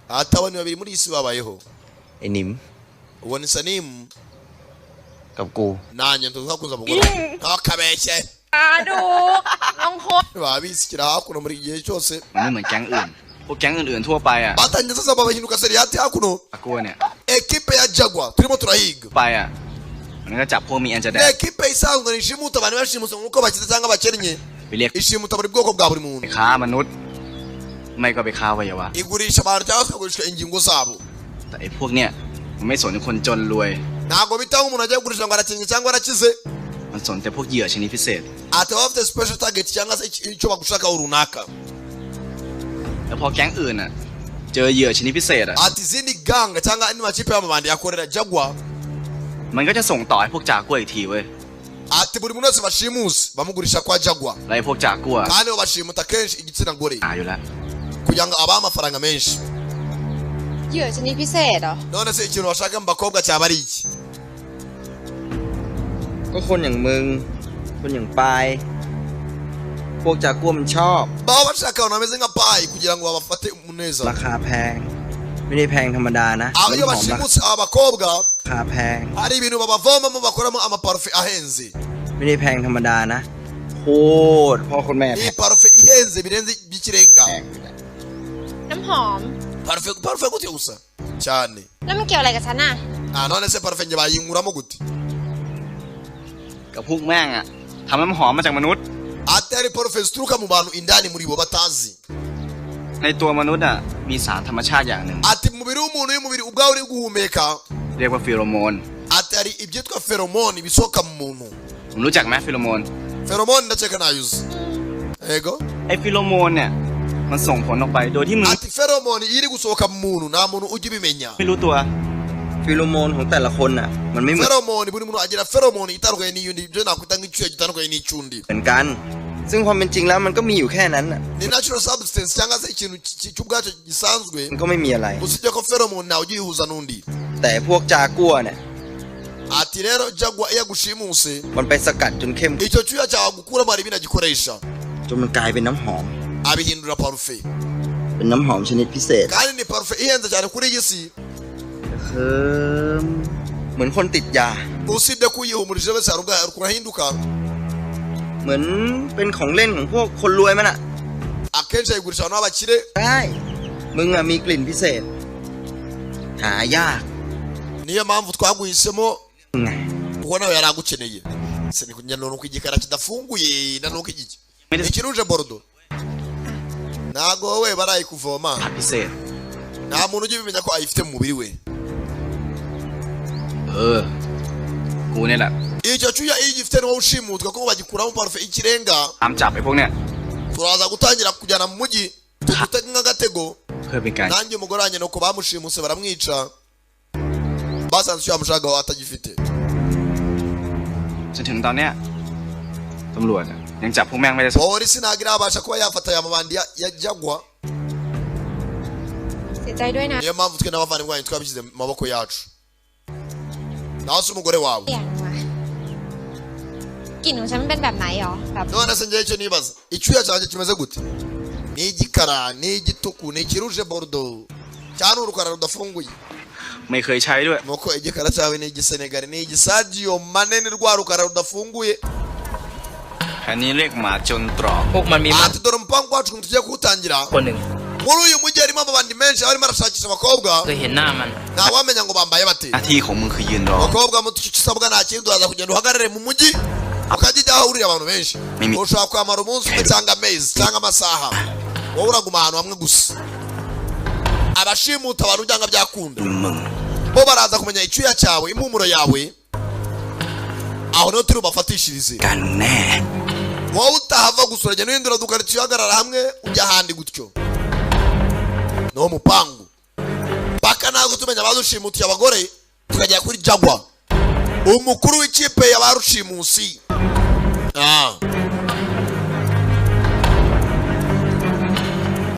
Speaker 1: atabona babiri muri iyi si babayeho
Speaker 3: ไอ้หนิม
Speaker 1: uwo ni sanimu
Speaker 3: กับกู
Speaker 1: nanjye ntuzakunze umugore ntakabeshye
Speaker 6: ดูลงโคตร
Speaker 1: babisikira hakuno muri iki gihe cyose
Speaker 7: มันไม่เหมือนแก๊งอื่น พวกแก๊งอื่นๆทั่วไปอ่ะ
Speaker 1: batangiye sasa babahinduka seriyati hakuno
Speaker 7: กูเนี่ย
Speaker 1: ekipe ya jagwa turimo turahiga
Speaker 7: ไปอ่ะมันก็จับพวกมีแอนจะแด
Speaker 1: ni
Speaker 7: ก
Speaker 1: ekipe isanzwe nishimuta abantu bashimuta nk'uko bakize cyangwa bakennye
Speaker 7: ไปเรียก
Speaker 1: ishimuta buri bwoko bwa buri muntu
Speaker 7: ไปค้ามนุษย์ ไม่ก็ไปค้าอวัยวะ
Speaker 1: igurisha abantu cyangwa se ikagurisha ingingo zabo
Speaker 7: แต่ไอ้พวกเนี้ยมันไม่สนคนจนรวย
Speaker 1: ntabwo bitaho umuntu agiye kugurisha ngo arakennye cyangwa arakize
Speaker 7: มันสนแต่พวกเหยื่อชนิดพิเศษ
Speaker 1: ati baba bafite special target cyangwa se icyo bagushakaho runaka
Speaker 7: แล้วพอแก๊งอื่นอ่ะเจอเหยื่อชนิดพิเศษอ่ะ
Speaker 1: ati izindi ganga cyangwa andi makipe y'amabandi yakorera jagwa
Speaker 7: มันก็จะส่งต่อให้พวกจากัวอีกทีเว้ย
Speaker 1: ati buri muntu wese bashimusi bamugurisha kwa jagwa
Speaker 7: แล้วไอ้พวกจากัว
Speaker 1: kandi bo bashimuta kenshi igitsina gore
Speaker 7: หาอยู่แล้ว
Speaker 1: kugira ngo abahe amafaranga menshi
Speaker 6: เหยื่อชนิดพิเศษเหรอ
Speaker 1: none se ikintu bashaka mu bakobwa cyaba ari iki
Speaker 3: ก็คนอย่างมึงไป คนอย่างปายพวกจากัวมันชอบ
Speaker 1: baba bashaka abantu bameze nka payi kugira ngo babafate umuneza
Speaker 3: ราคาแพง ไม่ได้แพงธรรมดานะ
Speaker 1: aho iyo bashimutse abakobwa
Speaker 3: ราคาแพง
Speaker 1: hari ibintu babavomamo bakoramo amaparufe ahenze
Speaker 3: ไม่ได้แพงธรรมดานะโคตรพ่อคนแม่แพ
Speaker 1: iyi
Speaker 3: ง
Speaker 1: parufe ihenze birenze by'ikirenga
Speaker 6: น้ำหอม
Speaker 1: parufe gute gusa cyane
Speaker 6: แล้วมันเกี่ยวอะไรกับฉันน่ะ
Speaker 1: none se parufe njye bayinkuramo gute
Speaker 7: กับพวกแม่งอะทำน้ำหอมมาจากมนุษย์
Speaker 1: atari parufe zituruka mu bantu indani muri bo batazi
Speaker 7: ในตัวมนุษย์อะมีสารธรรมชาติอย่างหนึ่ง
Speaker 1: ati mu mubiri w'umuntu iyo umubiri ubwawe uri guhumeka
Speaker 7: เรียกว่าฟีโรโมน
Speaker 1: atari ibyitwa feromone bisohoka mu muntu
Speaker 7: ผมรู้จักไหมฟีโรโมน
Speaker 1: feromone ndakeka nayuzi yego
Speaker 7: ไอฟีโรโมนเนี่ยมันส่งผลออกไปโดยที่มึง
Speaker 1: ati feromone iyo iri gusohoka mu muntu nta muntu ujya ubimenya
Speaker 7: ไม่รู้ตัว
Speaker 3: ฟิโลโมนของแต่ละคนน่ะมันไม่เหมือน
Speaker 1: feromone buri muntu agira feromone itandukanye n'iyundi ibyo nakwita nk'icyuya gitandukanye n'icyundi
Speaker 3: กัน ซึ่งความเป็นจริงแล้วมันก็มีอยู่แค่นั้นน่ะ
Speaker 1: ni natural substance cyangwa se ikintu cy'ubwacyo gisanzwe
Speaker 3: มันก็ไม่มีอะไร
Speaker 1: usibye ko feromone ntawe ugiyihuza n'undi
Speaker 3: แต่พวกจากัวเนี่ย
Speaker 1: ati rero jagwa iyo agushimuse
Speaker 3: มันไปสกัดจนเข้ม
Speaker 1: icyo cyuya cyawe gukuramo hari ibindi agikoresha
Speaker 3: จนมันกลายเป็นน้ำหอม
Speaker 1: abihindura parufe
Speaker 3: เป็นน้ำหอมชนิดพิเศษ
Speaker 1: kandi ni parufe ihenze cyane kuri iyi si
Speaker 3: เหมือนคนติดยา
Speaker 1: usibye ko uyihumurije wese hari ubwo kurahinduka
Speaker 3: เหมือนเป็นของเล่นของพวกคนรวยมันอ่ะ
Speaker 1: akenshi ayigurisha abantu b'abakire
Speaker 3: ได้มึงอ่ะมีกลิ่นพิเศษ หายาก
Speaker 1: niyo mpamvu twaguhisemo
Speaker 3: ไง
Speaker 1: kuko nawe yari agukeneye se ni kugira ngo igikara kidafunguye nanuko igiki
Speaker 7: ไม่ได้
Speaker 1: ikiruje bordo ntago wowe barayikuvoma
Speaker 7: ผัดพิเศษ
Speaker 1: nta muntu ujya ubimenya ko ayifite mu mubiri we
Speaker 7: กูเนี่ยแหละ
Speaker 1: icyo cyuya iyo ugifite niwo ushimutwa kuko bagikuramo parufe ikirenga
Speaker 7: ตามจับไอ้พวกเนี้ย
Speaker 1: turaza gutangira kujyana mu mujyi dufite nk'agatego
Speaker 7: เพื่อเป็นการ
Speaker 1: nanjye umugore wanjye nuko bamushimuse baramwica basanze icyo yamushagaho atagifite
Speaker 7: จนถึงตอนเนี้ยตำรวจอะยังจับพวกแม่งไม่ได้สัก
Speaker 1: polisi ntabwo irabasha kuba yafata aya mabandi ya jagwa
Speaker 6: เสียใจด้วยนะ
Speaker 1: niyo mpamvu twe n'abavandimwe banyu twabishyize mu maboko yacu nawe se umugore wawe
Speaker 6: อย่างวะกลิ่นของฉันมันเป็นแบบไหนหรอแบบ
Speaker 1: none se ngewe icyo nibaza icyuya cyanjye kimeze gute ni igikara ni igituku ni ikiruje bordo cyane urukara rudafunguye
Speaker 7: ไม่เคยใช้ด้วย
Speaker 1: nuko igikara cyawe ni igisenegali ni igisadiyo manini rwa rukara rudafunguye
Speaker 7: อันนี้เรียกหมาจนตรอก
Speaker 8: พวกมันมีมาก
Speaker 1: ati dore umupangu wacu ukuntu tugiye kuwutangira
Speaker 8: คนหนึ่ง
Speaker 1: muri uyu mujyi harimo amabandi menshi arimo arashakisha abakobwa
Speaker 8: เคยเห็นหน้ามัน
Speaker 1: ntawamenya ngo bambaye bate
Speaker 7: หน้าที่ของมึงคือยืนรอ
Speaker 1: abakobwa mu icyo usabwa nta kindi uraza kugenda uhagarare mu mujyi ukajya ujya ahahurira abantu benshi
Speaker 7: Mimi.
Speaker 1: ushobora kwamara umunsi umwe cyangwa amezi cyangwa amasaha wowe uraguma ahantu hamwe gusa abashimuta abantu byanga byakunda
Speaker 7: มึง
Speaker 1: bo baraza kumenya icyuya cyawe impumuro yawe aho niho turi bubafatishirize
Speaker 7: กันแน่
Speaker 1: wowe utahava gusa uragenda uhindura dukaritsiye uhagarara hamwe ujya ahandi gutyo ni wo mupangu paka ntabwo tumenya abadushimutiye abagore tukagera kuri jagwa umukuru w'ikipe y'abarushimusi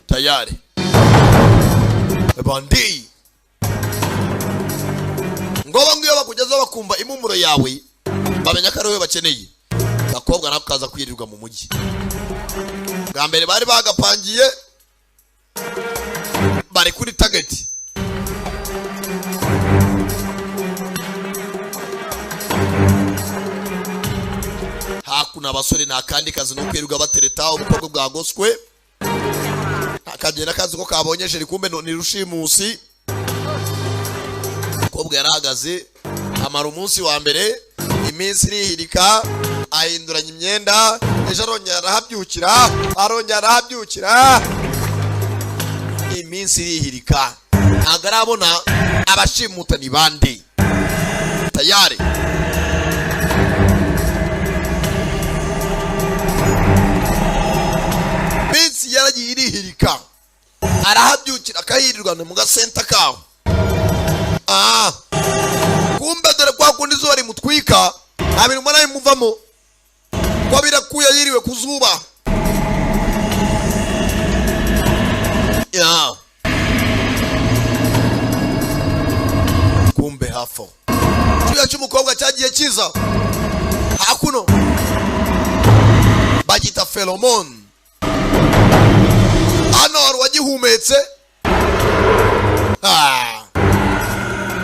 Speaker 1: tayari bandi ngoba ngiyo bakugezeho bakumva impumuro yawe bamenya ko ari wowe bakeneye bakobwa nako kaza kwirirwa mu mujyi bwa mbere bari bagapangiye bari kuri tageti hakuna abasore nta kandi kazi no kwirirwa batereta ubukobwa bwagoswe akagenda kazi ko kabonye jeri kumbe ni rushimusi umukobwa yarahagaze amara umunsi wa mbere iminsi irihirika ahinduranya imyenda ejo arongera arahabyukira iminsi irihirika ntabwo arabona abashimuta ni bande tayari iminsi yaragiye irihirika arahabyukira akahirirwa mu gasenta kawe kumbe dore kwa kundi izuba rimutwika nta bintu mbona bimuvamo ko birakuye yiriwe ku zuba kumbe hafo icyuya cy'umukobwa cyagiye kiza hakuno bagita pheromone. Hano wari wagihumetse.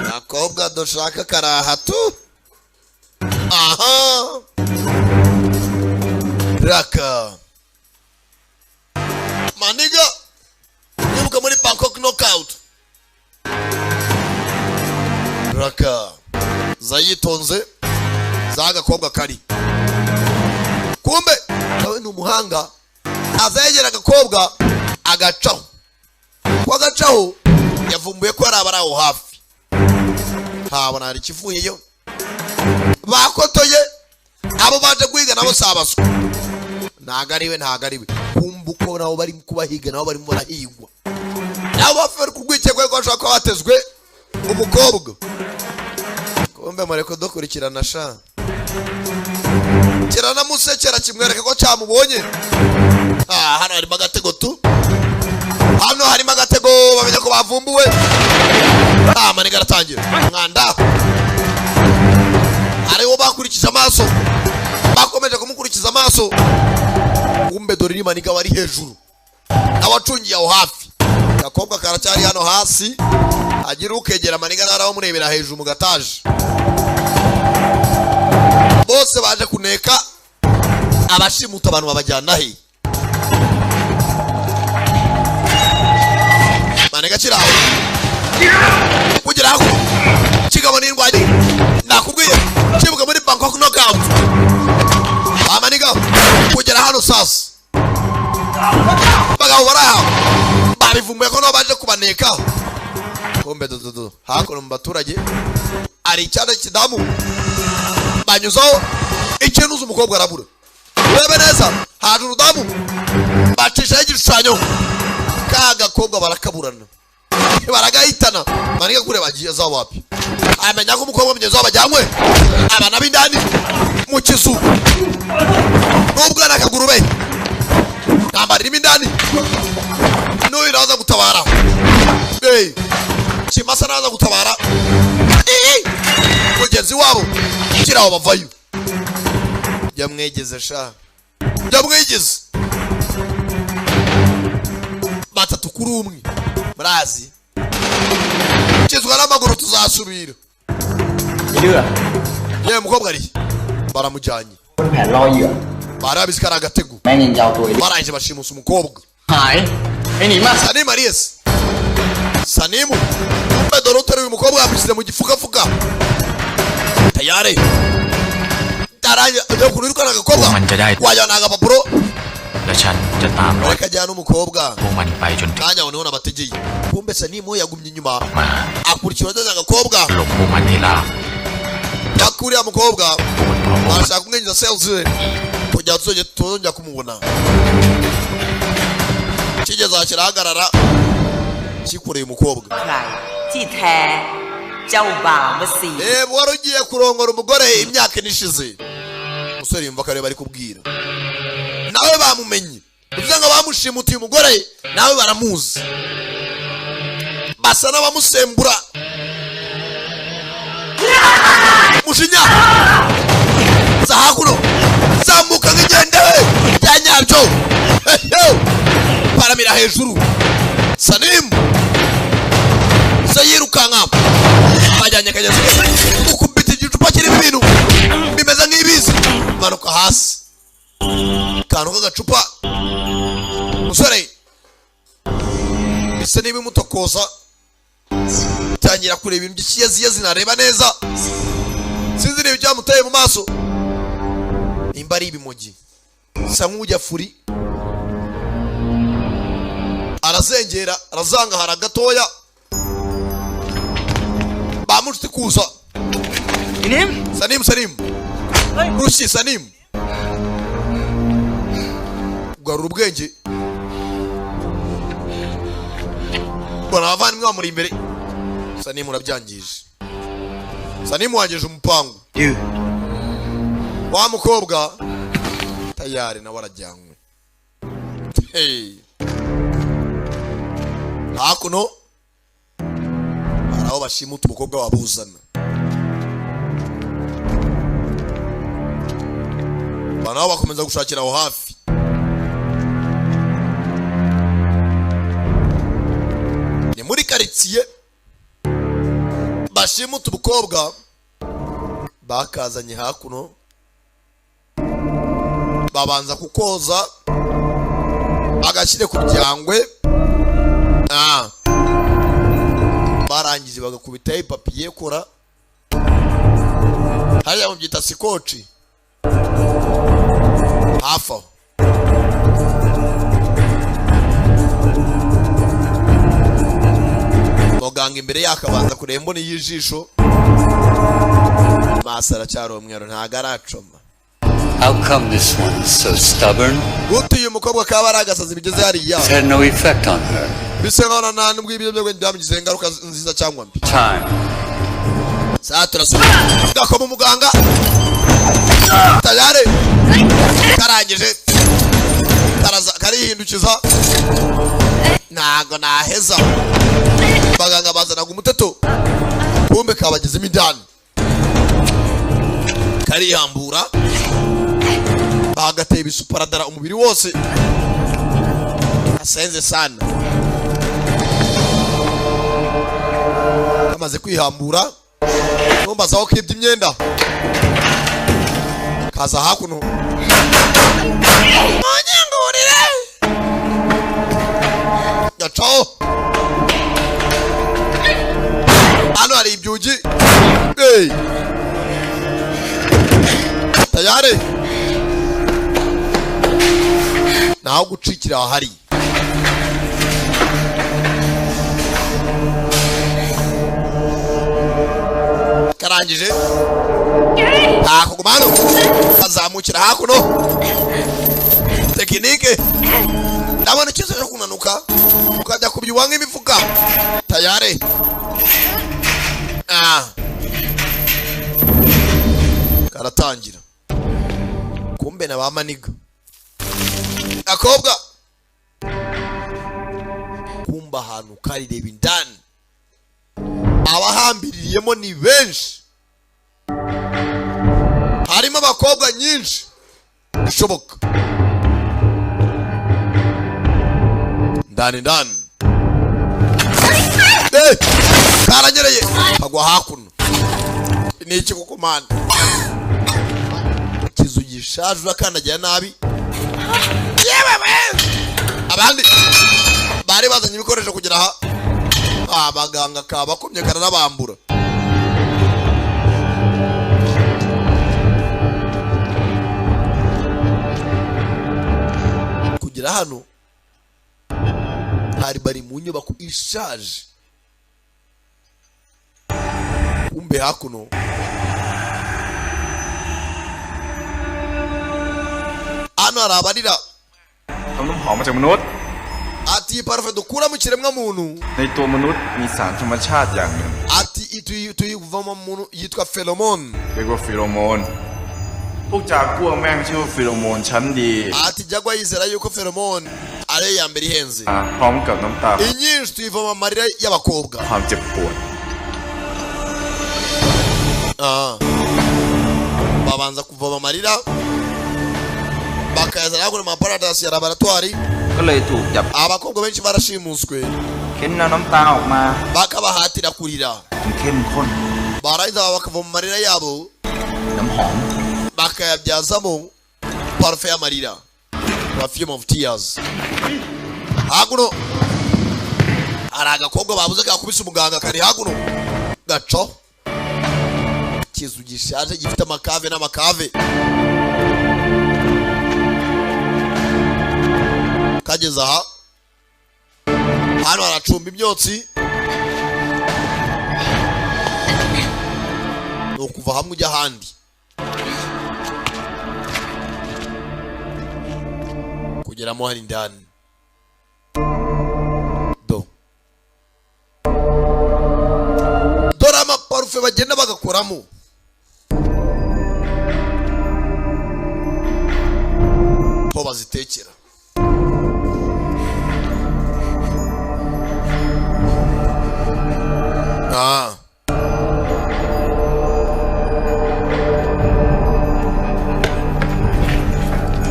Speaker 1: Nakobwa dushaka karahatu. Aha. Raka. Maniga. Nibuka muri Bangkok knockout. Raka. Zayitonze. Zaga kobwa kari. Kumbe nawe ni umuhanga. Azegera agakobwa agacaho. Kwa gacaho yavumbuye ko ari abaraho hafi. Habona ari kivuyeyo. Bakotoye abo baje kwiga nabo sabaswe. Nagariwe. Kumbuko nabo bari kubahiga nabo bari murahigwa. Nabo bafere kugwikegwe ko ashaka batezwe umukobwa. Kumbe mareko dokurikirana sha. Kirana musekera kimwereka ko cyamubonye. Hano hari magatego tu. Hano hari magatego bamenye ko bavumbuwe. Maniga aratangira. Mwanda. Ariwo bakurikiza amaso. Bakomeje kumukurikiza amaso. Kumbe dore maniga wari hejuru. Abacungiye aho hafi. Gakobwa karacyari hano hasi. Agira ukegera maniga naraho murebera hejuru mu gataje. Bose baje kuneka abashimuta abantu babajyana he. Maniga kiraho. Kugira aho. Kigabo n'indwaye. Nakubwiye. Kibuga muri Bangkok knockout. Maniga kugera hano sasa. Bagabo baraha. Babivumbuye ko no baje kubaneka. Kombe dodo. Hakono mu baturage. Ari cyane kidamu. Banyuzaho ikintu z'umukobwa arabura. Urebe neza. Haje urudamu. Bacisha igishushanyo. Kaga kobwa barakaburana. Baragahitana. Maniga kure bagiye za wapi. Amenya ko umukobwa mugeze wabajyanywe. Abana b'indani mu kizu. Nubwo nakagurube. Kambarira indani. No iraza gutabara. Kimasa naza gutabara. Mugenzi wabo kiraho bavayo. Yamwegeze sha. Yamwegeze. Batatu kuri umwe. Murazi. Kizwa n'amaguru tuzasubira. Ye mukobwa ari. Baramujyanye. Barabizikara agatego. Baraje bashimusa umukobwa. Sanimu Arias. Sanimu. Dore uteruye umukobwa yabishyize mu gifukafuka. Tayari. Taranya yo kunirukana agakobwa. Wajyana agapapuro. Akajyana umukobwa. Kanya unaona bategeye. Kumbe Sanimu yagumye inyuma. Akurikira agakobwa. Yakuriya mukobwa. Arashaka kumwinjiza sales. Kujya tuzongera kumubona. Kigeze akirahagarara. Kikureye umukobwa. Warugiye kurongora umugore imyaka nishize. Musore yumva kare bari kubwira. Nawe bamumenye. Uvuze ngo bamushimutiye umugore nawe baramuzi. Basa n'abamusembura. Mushinya. Zahakuno. Zamuka ngigende. Byanyabyo. Paramira hejuru. Sanimu. Sayirukanka. Bajyanye kageze. Ukubita igicupa kirimo ibintu. Bimeze nk'ibizi. Manuka hasi. Kanuka gacupa. Musore. Bisa niba mutokoza. Tangira kureba ibintu by'ikiyaziya zinareba neza. Sinzi niba byamutaye mu maso. Nimba ari ibimogi. Sa nk'ujya furi. Arazengera, arazanga hara gatoya. Bamushite kuza. Sanimu. Rushi Sanimu. Garura ubwenge. Bona avani mwa muri imbere. Sanimu urabyangije. Sanimu wangeje umupangu. Wa mukobwa tayari na warajyanywe. Hakuno araho bashimuta umukobwa wabuzana. Banaho bakomeza gushakira aho hafi. muri karitsiye bashimuta umukobwa bakazanye hakuno babanza kukoza agashyire ku byangwe barangije bagakubitaho ipapiye kora hariya mubyita sikoci hafi aho muganga imbere yakabanza kureba imboni y'ijisho amaso aracyari umweru ntago aracoma.
Speaker 9: How come this one is so stubborn?
Speaker 1: gute uyu mukobwa kaba ari agasazi bigeze hariya?
Speaker 9: It had no effect on her.
Speaker 1: bisa nkaho nta nubwo ibyo byamugize ingaruka nziza cyangwa mbi.
Speaker 9: Time.
Speaker 1: Saa turasubira gakoma umuganga tayari karangije karihindukiza ntago naheza baganga bazanaga umuteto kumbe kabagezemo indani karihambura bagateye ibisuparadara umubiri wose asenze sana kamaze kwihambura numbaza aho kibye imyenda kaza hakuno manyangurire gacaho hano hari ibyugi tayari naho gucikira ahari karangije hakugumano kazamukira hakuno tekinike ndabona ikizo cyo kunanuka ukajya kubyuwa nk'imifuka tayari karatangira kumbe na bamaniga akobwa kumba ahantu karireba indani abahambiriyemo ni benshi harimo abakobwa nyinshi bishoboka ndani karanyereye kagwa hakuno ni iki kukumana kizu gishaje urakandagira nabi abandi bari bazanye ibikoresho kugira aha abaganga kabakomye karanabambura kugira hano hari bari mu nyubako ishaje kumbe hakuno hano hari abarira ati parufe dukura mu kiremwa muntu
Speaker 10: ในตัวมนุษย์มีสารธรรมชาติอย่างหนึ่ง
Speaker 1: ati tuyivamo mu muntu yitwa pheromone
Speaker 10: เรียกว่าฟีโรโมนพวกจากัวแม่งชื่อว่าฟีโรโมนชั้นดี
Speaker 1: ati jagwa yizera yuko pheromone ari ya mbere ihenze
Speaker 10: พร้อมกับน้ำตา
Speaker 1: inyinshi tuyivamo amarira y'abakobwa
Speaker 10: ความเจ็บปวด
Speaker 1: babanza kuvoma amarira bakayazana hakuno mu maparadasi ya laboratoire
Speaker 3: ก็เลยถูกจับ
Speaker 1: abakobwa benshi barashimuswe
Speaker 3: เค้นน้ำตาออกมา
Speaker 1: bakabahatira kurira
Speaker 3: จนเข้มข้น
Speaker 1: barangiza bakavoma amarira yabo
Speaker 3: น้ำหอม
Speaker 1: bakayabyazamo parufe y'amarira perfume of tears hakuno hari agakobwa babuze kakubise umuganga kari hakuno gaco ikizu gishaje gifite amakave n'amakave kageze aha hano haracumba imyotsi ni ukuva hamwe ujya ahandi kugeramo hari indani dore amaparufe bagenda bagakoramo ho bazitekera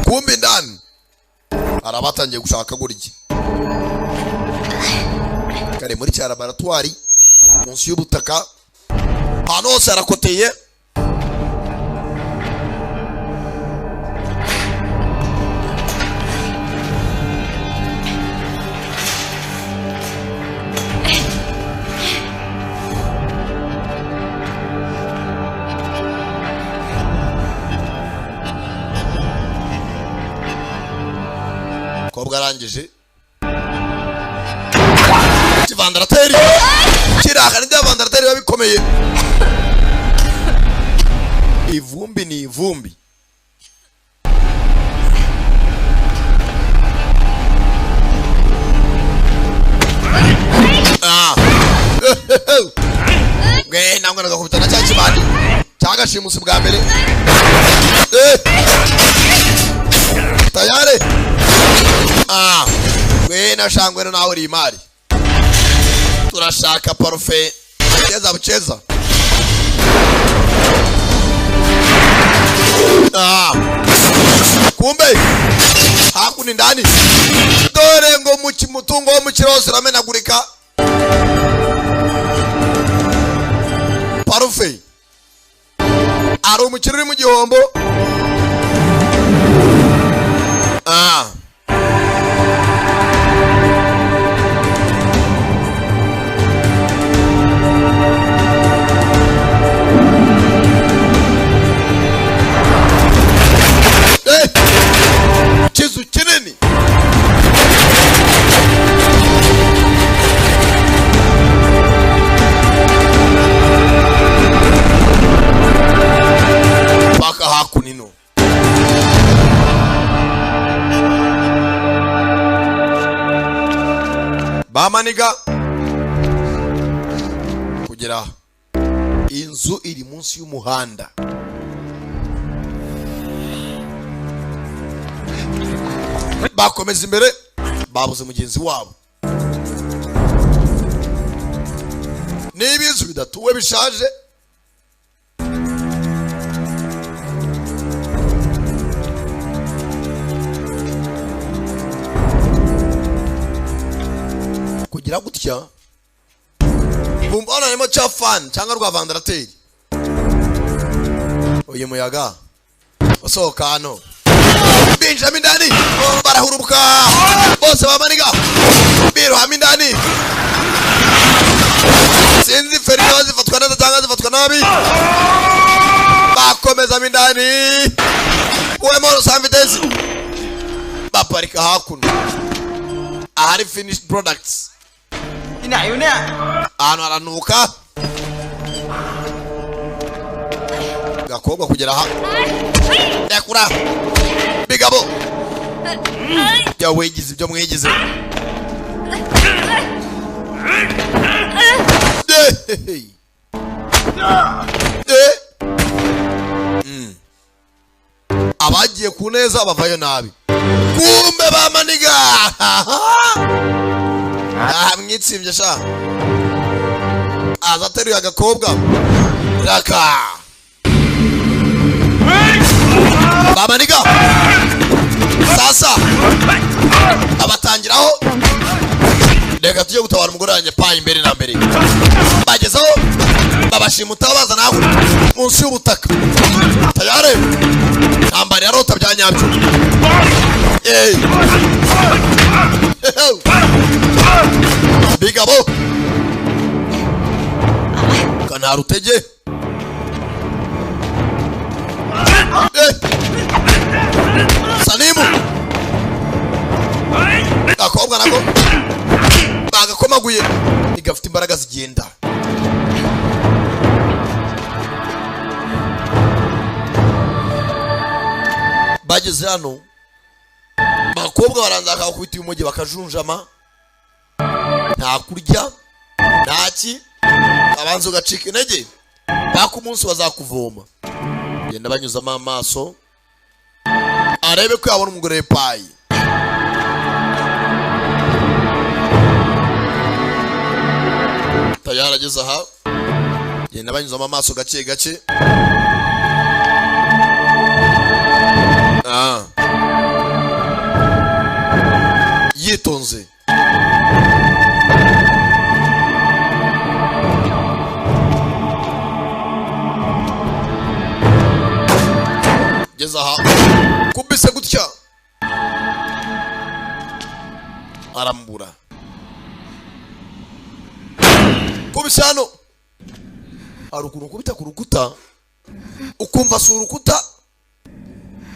Speaker 1: kumbe ndani arabatangiye gushaka gurya kare ari muri cya laboratoire munsi y'ubutaka ahantu hose harakoteye kobwa arangije vandarateri kiraka ni vandarateri babikomeye ivumbi ni ivumbi gwe nangwa nagakubitana cya kibandi cyagashimusi bwa mbere tayare gwe nashangwe nawe uri imari turashaka parufe cheza bucheza kumbe hakuni ndani dore ngo mutungo wo mukirose ramenagurika parufe ari umukiro uri mu gihombo kizu kinini paka hakunino bamaniga kugera inzu iri munsi y'umuhanda bakomeza imbere babuze mugenzi wabo niba inzu bidatuwe bishaje kugira gutya bumbona nimo cha fan cyangwa rwa vandarateri uyu muyaga usohoka hano Benjamin ndani barahurubuka bose bamaniga biro hami ndani sinzi ferino zifatwa neza cyangwa zifatwa nabi bakomeza mindani uwemo samvitesi baparika hakuno ahari finished products
Speaker 3: ina yune
Speaker 1: ahantu aranuka gakobwa kugera aha yakura bigabo ya wegize ibyo mwegize abagiye ku neza bavayo nabi kumbe bamaniga mwitsibye sha azateruye agakobwa raka bamaniga sasa abatangiraho reka tujye gutabara umugore wanjye pa imbere na mbere bagezeho babashimuta baza nawe munsi y'ubutaka tayare ntambari yarota bya nyabyo bigabo kana rutege Salimu akobwa nako bagakomaguye igafite imbaraga zigenda bageze hano bakobwa baranza bakakubita umugi bakajunjama nta kurya ntaki abanzo gacika intege bako umunsi bazakuvoma genda banyuzamo amaso arebe ko yabona umugore payi tayarageze aha genda banyuzamo amaso gake gake yitonze arambura kubisa hano hari ukuntu kubita ku rukuta ukumva si urukuta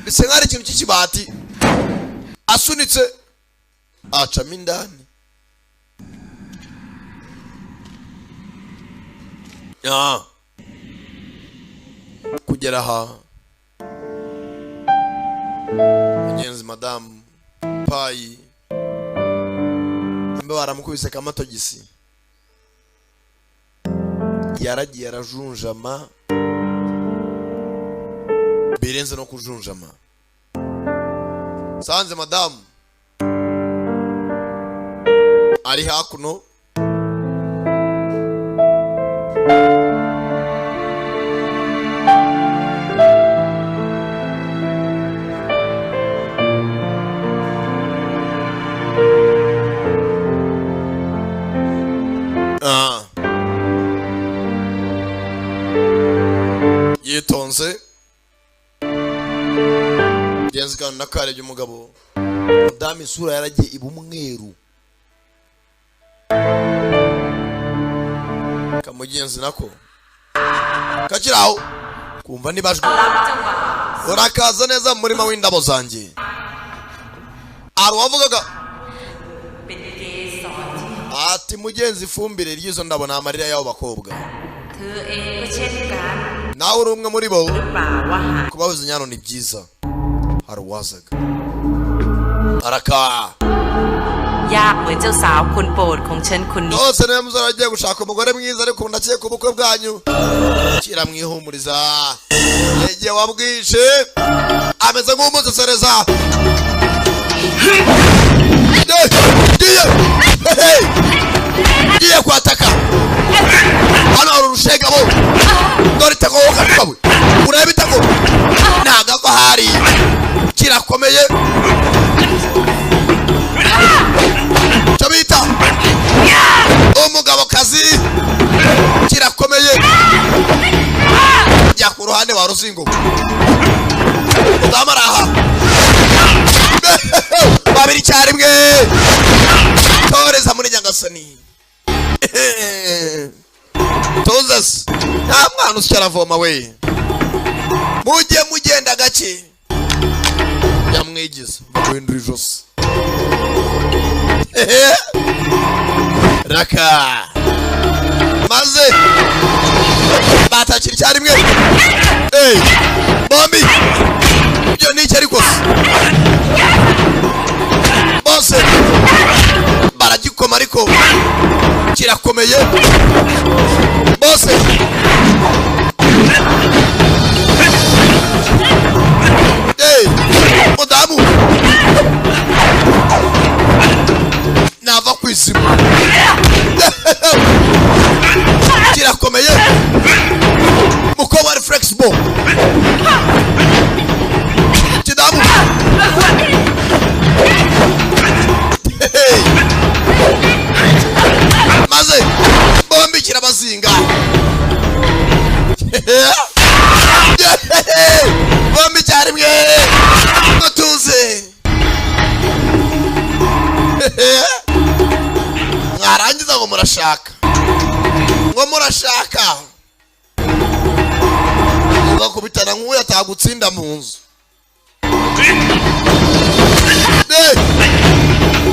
Speaker 1: bisa nk'ari ikintu cy'ikibati asunitse acamo indani kugera aha mugenzi madamu payi mbe baramukubise kamatogisi yaragiye arajunjama birenze no kujunjama sanze madamu ari hakuno yitonze genzi kandi nakarebye umugabo madamu isura yaragiye iba umweru kamugenzi nako kakiraho kumva nibajwe urakaza neza mu murima w'indabo zanjye wavugaga ati mugenzi ifumbire ry'izo ndabo ni amarira y'abo bakobwa nawe uri umwe muri bo kubabuza inyano ni byiza hari uwazaga araka nose niyo muzara agiye gushaka umugore mwiza ariko ndakeka ubukwe bwanyu kiramwihumuriza yegeye wabwishe ameze nk'umusesereza giye kwataka hano hari urushegabo dore itako wokatukabwe urebe itako ntagava hari kirakomeye cyo bita umugabo kazi kirakomeye jya ku ruhande wa ruzingo udamaraha babiri cyarimwe toreza muri nyangasani tuzas nta mwana usya aravoma we mujye mugenda gake yamwigiza baguhindura ijosi raka maze batakira icyarimwe bombi ibyo ni iki ariko bose baragikoma ariko kirakomeye bose mudamu nava ku izima kirakomeye mukobwa ari flexible kidamu maze bombi kirabazinga bombi cyarimwe tuze mwarangiza ngo murashaka ugakubitana nk'uwo atagutsinda mu nzu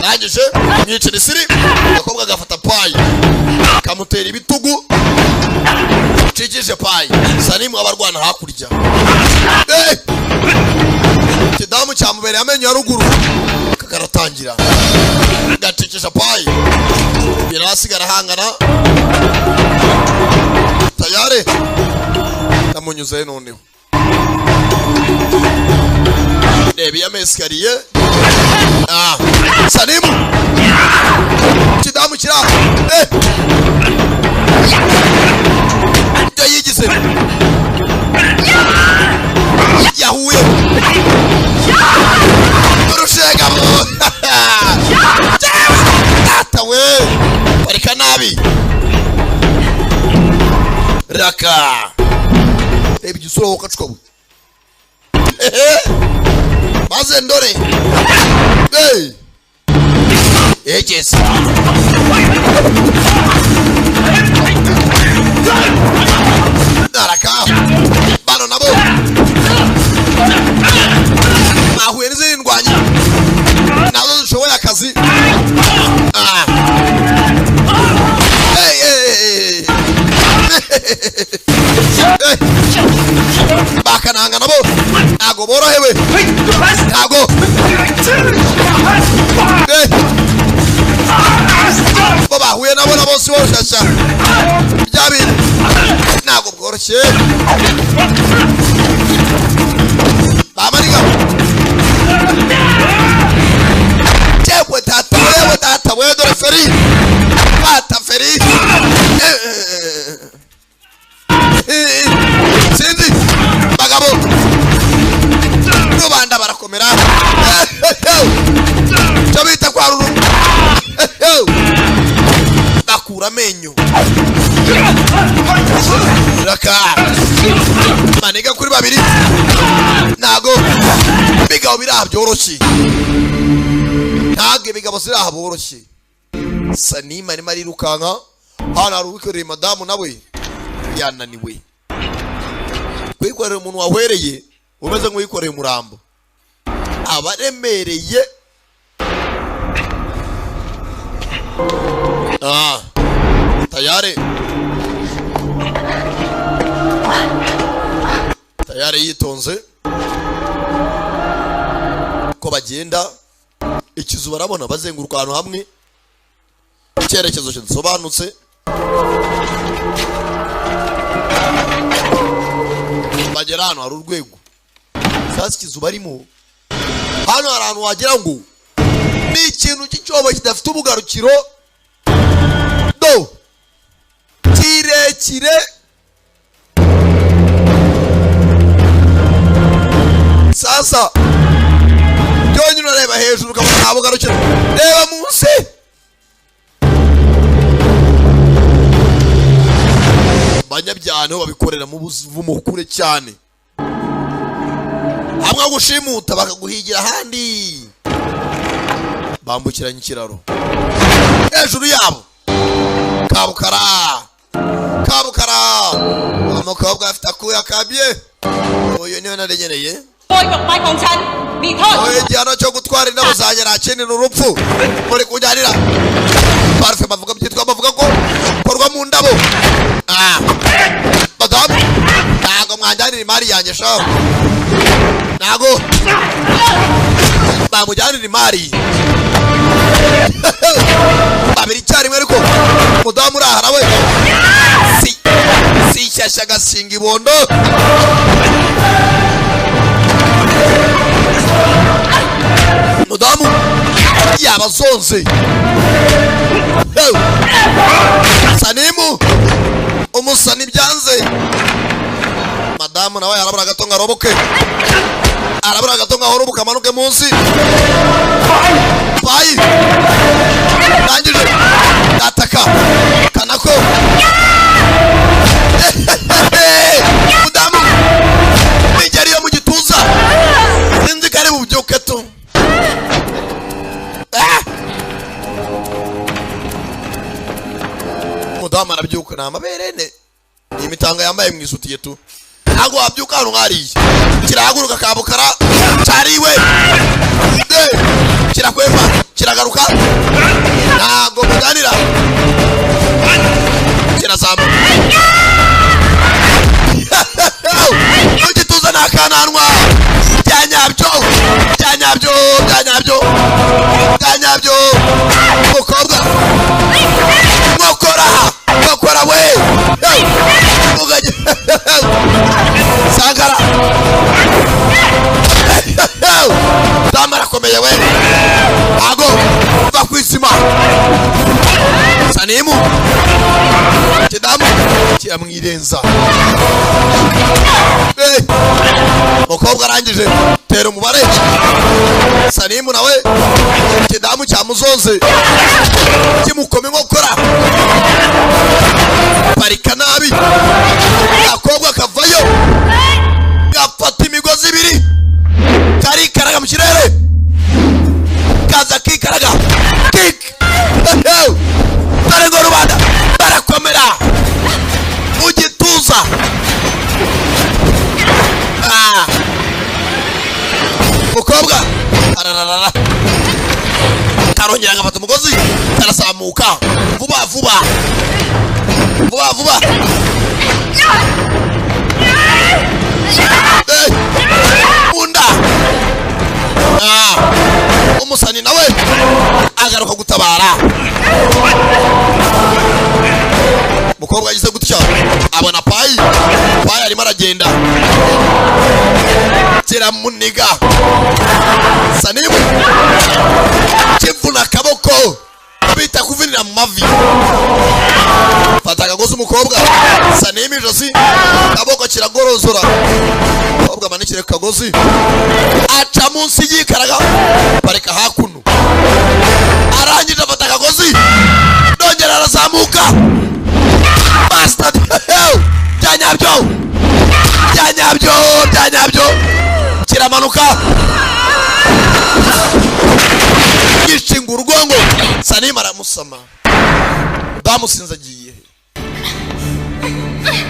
Speaker 1: nagije mwicira isiri agakobwa agafata payi kamutera ibitugu cikije payi sanimu abarwana hakurya kidamu cyamubereye amenyo ya ruguru kakaratangira gatikisha payi birasigara hangana tayare ndamunyuze noneho reba iya mesikariye sanimu kidamu kira ibyo yigize yahuye urushegamo data we barika nabi raka reba igisura wowe kacuka we maze ndore Ages. Naraka. Bano nabo. Nahuye n'izindi ndwanyi. Nazo zishoboye akazi. Bakananga nabo. Ntago borohewe. Ntago. Bo bahuye nabo nabo si boroshye. Byabi. Ntago bworoshye. Bamariga. Chekwe tata we dore feri. Bata feri. Sindi bagabo rubanda barakomera chabita kwa ruru bakura menyo raka maniga kuri babiri nago bigabo birabyoroshye ntage bigabo sirahaboroshye Sanima ni mari rukanga hana rubikoreye madamu nawe yananiwe kwikorera umuntu wahwereye umeze nk'uwikoreye umurambo abaremereye tayare yitonze ko bagenda ikizu barabona bazenguruka ahantu hamwe icyerekezo kidasobanutse bagera hano hari urwego sasa ikizu barimo hano hari ahantu wagira ngo ni ikintu cy'icyobo kidafite ubugarukiro do kirekire sasa byonyine urareba hejuru ukabona nta bugarukiro reba munsi banyabyaha niho babikorera mu buvumo kure cyane hamwe gushimuta bakaguhigira ahandi bambukiranya ikiraro hejuru yabo kabukara umukobwa afite akuya kabye uyu niwe naregereye oye igihano cyo gutwara indabo zanjye ntakenera urupfu muri kujyanira parufe bavuga ko korwa mu ndabo madamu ntago mwanjyanira imari yanjye shaho ntago bamujyanira imari babiri icyarimwe ariko mudamu urahara we si ishyashya agasinga ibondo mudamu yabazonze Sanimu umusani byanze madamu nawe arabura agatonga roboke arabura agatonga horobuka amanuke munsi bayi tangije ataka kanako mudamu nigeriyo mu gituza sinzi kare bubyuke tu mudamu arabyuka na maberene imitanga yambaye mu isutiye tu ntago wabyuka hano nkariye kirahaguruka kabukara cyariwe kirakwepa kiragaruka ntago muganira kirazamuka ugituza nakananwa byanyabyo mukobwa ngokora we sangara damara komeye we ago bakwisima Sanimu kidamu kiramwirenza mukobwa arangije tera umubare Sanimu nawe kidamu cyamuzonze kimukome ngokora parika nabi akobwa kavayo gafata imigozi ibiri karikaraga mu kirere kaza kikaraga kik arongera agafata umugozi arazamuka vuba vuba vuba vuba munda umusani nawe agaruka gutabara mukobwa yagize gutya abona payi arimo aragenda kiramuniga Sanimu kivuna akaboko bita kuvinira mu mavi fata akagozi umukobwa Sanimu ijosi akaboko kiragorozora umukobwa manikire ku kagozi aca munsi y'ikaraga pareka hakuno arangije afata akagozi dongera arazamuka bastard byanyabyo kiramanuka gishinga urugongo Sanimu aramusama bamusinzagiye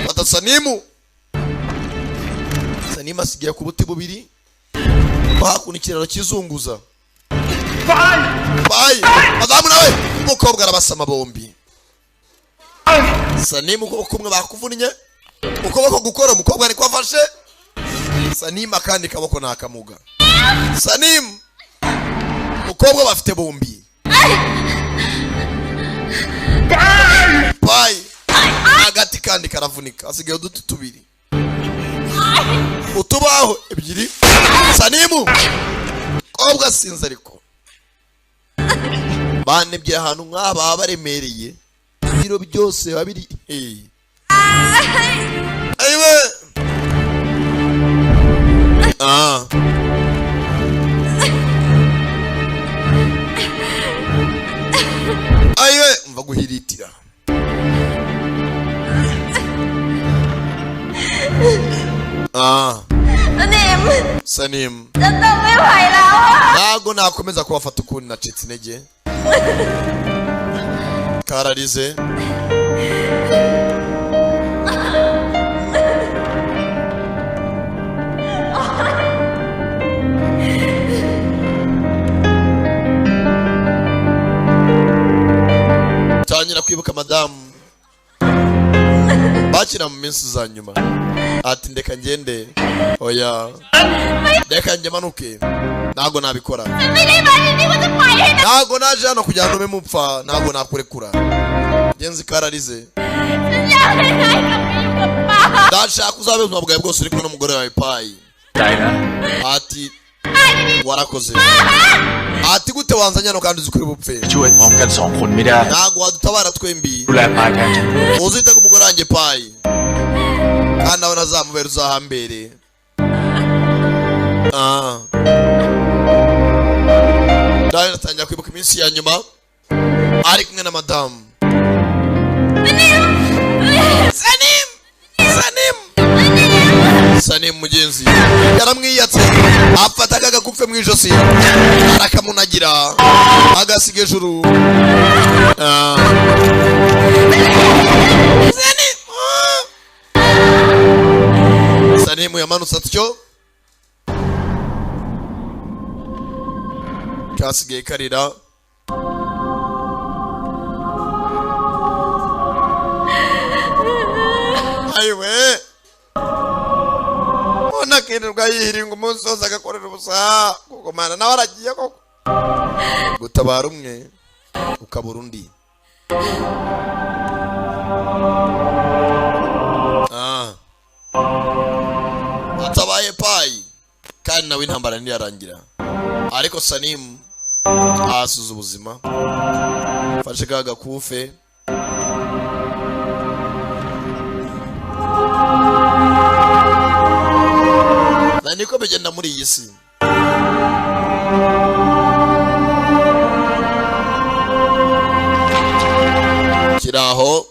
Speaker 1: fata Sanimu asigaye ku buti bubiri hakuno ikiraro kizunguza bayi madamu nawe umukobwa arabasama bombi Sanimu ukuboko kumwe bakuvunnye ukuboko gukora umukobwa ariko afashe Sanimu akandi kaboko nakamuga Sanimu umukobwa bafite bombi bayi agati kandi karavunika asigaye uduti tubiri utubaho ebyiri Sanimu kobwa sinza ariko banebye ahantu nk'aba baremereye ibiro byose babiri ayiwe ayiwe mva guhiritira Sanimu ntago nakomeza kubafata ukundi nacitse intege kararize tangira kwibuka madamu bakira mu minsi za nyuma ati ndeka ngende oya ndeka nge manuke ntago nabikora ntago naje hano kugira ngo mupfa ntago nakurekura genzi kararize ndashaka uzabe ubuzima bwawe bwose uri kumwe n'umugore wawe payi ati warakoze ati gute wanzanya no kandi uzikuri bupfe ntago wadutabara twembi uzite ku mugore wanjye payi kandi nawe nazamubera uzahambere ndaje natangira kwibuka iminsi ya nyuma ari kumwe na madamu Sanimu mugenzi yaramwiyatse afata agakupfe mu ijosi arakamunagira agasiga ejuru Sanimu yamanutse atyo kasigaye karira ayiwe nakirirwa yihiringa umunsi wose agakorera ubusa kuko mana nawe aragiye koko gutabara umwe ukabura undi atabaye payi kandi nawe intambara ntiyarangira ariko Sanimu ahasuza ubuzima fashe ka gakufe niko bigenda muri iyi si kiraho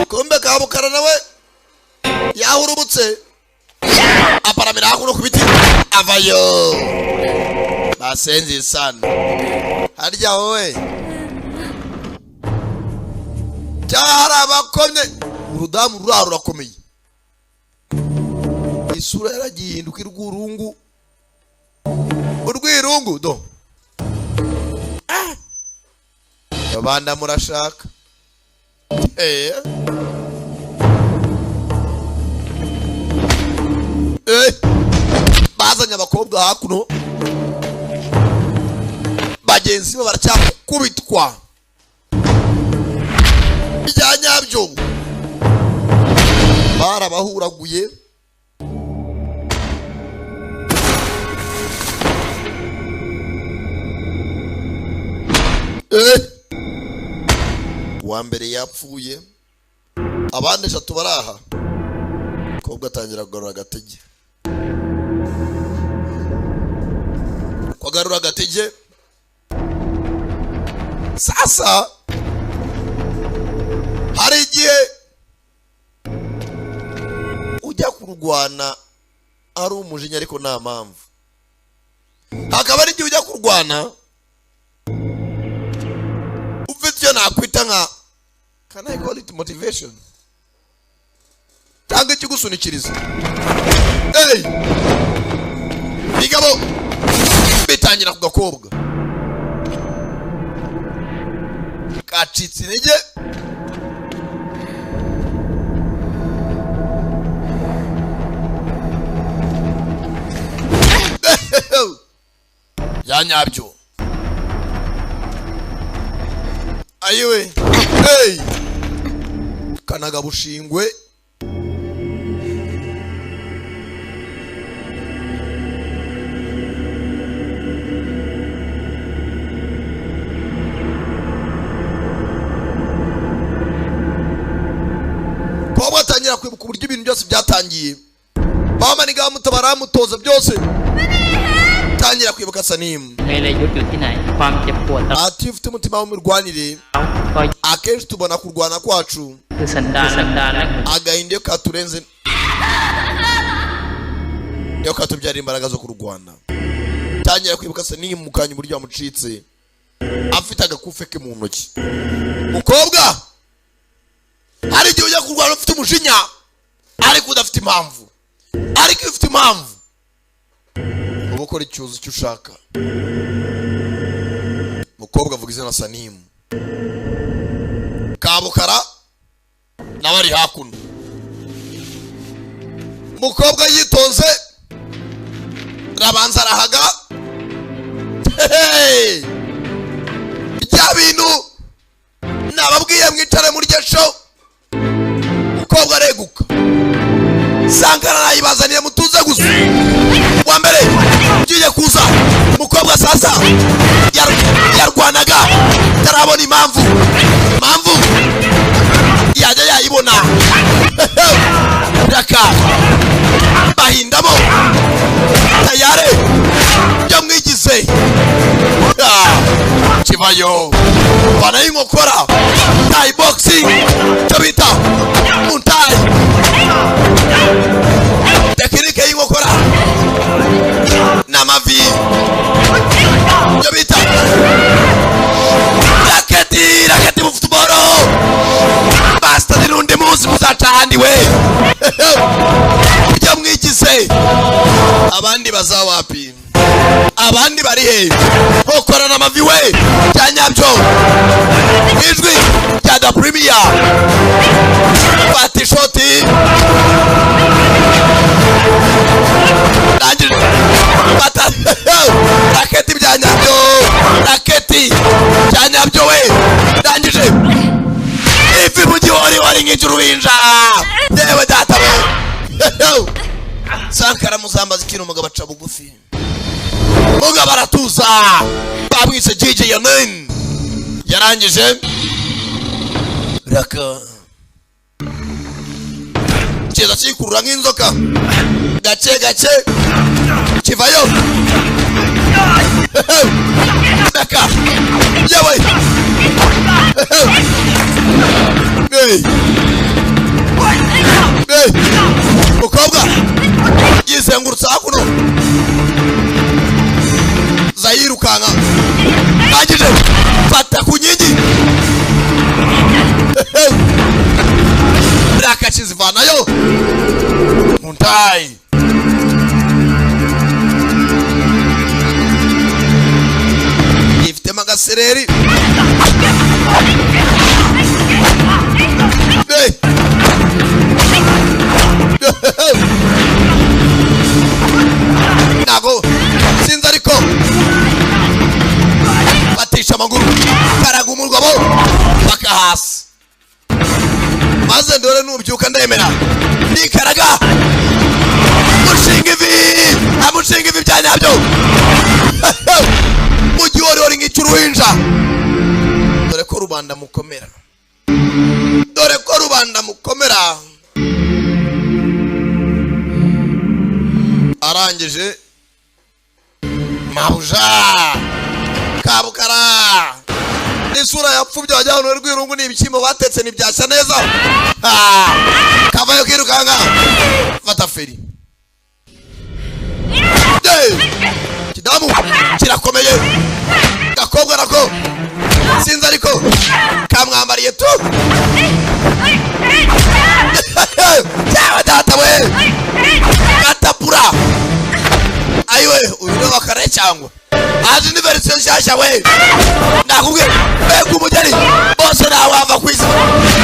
Speaker 1: kumbe kabukara nawe yahurubutse aparamira hakuno ku biti avayo basenzi sana harya wowe cyara bakomye urudamu rurakomeye isura yaragiye hinduka urwirungu do abanda murashaka bazanye abakobwa hakuno bagenzi be baracyakubitwa bijya nyabyo barabahuraguye wa mbere yapfuye abandi 3 baraha kobwa atangira kugarura agatege kwagarura agatege sasa hari igihe ujya kurwana ari umujinya ariko nta mpamvu hakaba ari igihe ujya kurwana ufite iyo nakwita nka can I call it motivation cyangwa ikigusunikiriza bigabo bitangira ku gakobwa kacitse intege yanyabyo ayiwe kanaga bushingwe Pawulo atangira kwibuka uburyo ibintu byose byatangiye bamaniga mutabara mutoza byose tangira kwibuka Sanimu ati ufite umutima w'umurwanire akenshi tubona kurwana kwacu agahinda katurenze yo katubyara imbaraga zo kurwana tangira kwibuka Sanimu mukanya uburyo yamucitse afite agakufe ke mu ntoki mukobwa hari igihe ujya kurwana ufite umujinya ariko udafite impamvu ariko ufite impamvu uba ukora icyuzo icyo ushaka mukobwa avuga izina Sanimu kabukara nawe ari hakuno mukobwa yitonze rabanza arahaga bya bintu nababwiye mwicare muri gesho mukobwa areguka Sankara nayibazaniye mutuze gusa wa mbere ugiye kuza mukobwa sasa yarwanaga tarabona impamvu yajya yayibona raka bahindamo tayare byo mwigize kivayo bana inkokora Thai boxing tabita muntai tekinike y'inkokora n'amavi tabita raketi mu football basta dirundi muzi muzatandiwe byo mwigize abandi bazawapi abandi bari he okora n'amavi we cyanyabyo ijwi rya da premier batishoti bata raketi byanyabyo raketi cyanyabyo we ndangije ifi mu gihori wari nk'icyuruhinja yewe data we Sankara muzambaza ikintu umugabo aca bugufi mugabo aratuza babwise JJ Yanin yarangije raka kiza kikurura nk'inzoka gace kivayo raka yewe mukobwa yizengurutse hakuno zayirukanka kagije fata ku nyingi rakakizivanayo muntai ifite magasereri nago sinzi ariko batisha amaguru karaga umugabo paka hasi maze ndore nubyuka ndemera nikaraga amushinga ivi bya nyabyo mu gihorihori nk'icy'uruhinja dore ko rubanda mukomera arangije mabuja kabukara n'isura yapfubye wajya hano rw'irungu n'ibishyimbo batetse ntibyashya neza kavayo kirukanga fata feri kidamu kirakomeye gakobwa nako sinzi ariko kamwambariye tu cyangwa data we gatapura ayiwe uyu ni wakare cyangwa azi ni verisiyo nshyashya we nakubwiye mbega umugeni bose ntawava ku isi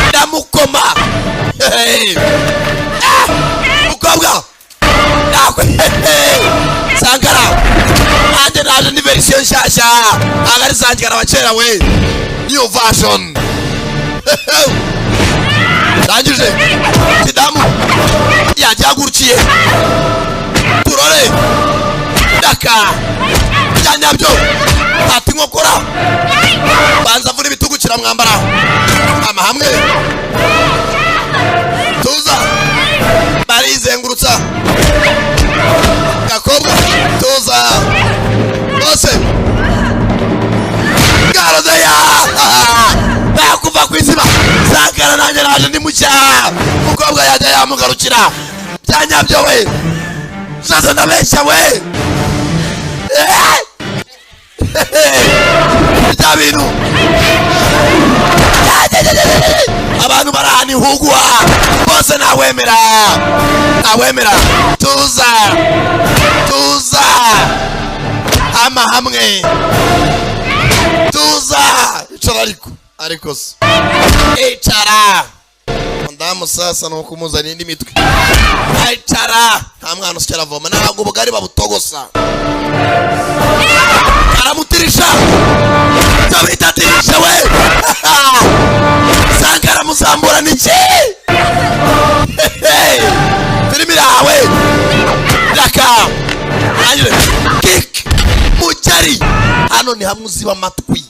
Speaker 1: ndamukoma mukobwa Sankara ande naje ni version nshyashya agari Sankara abakera we new version rangije kidamu yajyagurukiye turore daka cyanyabyo ati nkokora banza vura ibitugu kiramwambara amahamwe tuza barizengurutsa gakobwa tuza bose garodeya bakuva kwizima Sankara nanjye naje ndi mucya mukobwa yajya yamugarukira byanyabyo we sasa ndabeshya we bya bintu abantu barahani hugwa bose nawemera tuza amahamwe tuza icara ariko se icara ndamu sasa no kumuzana indi mitwe icara nta mwana usikera voma ntabwo ubugari babutogosa aramutirisha tabitatirisha we Sankara musambura niki filimi yawe raka anyure kick mujari hano ni hamwe uziba amatwi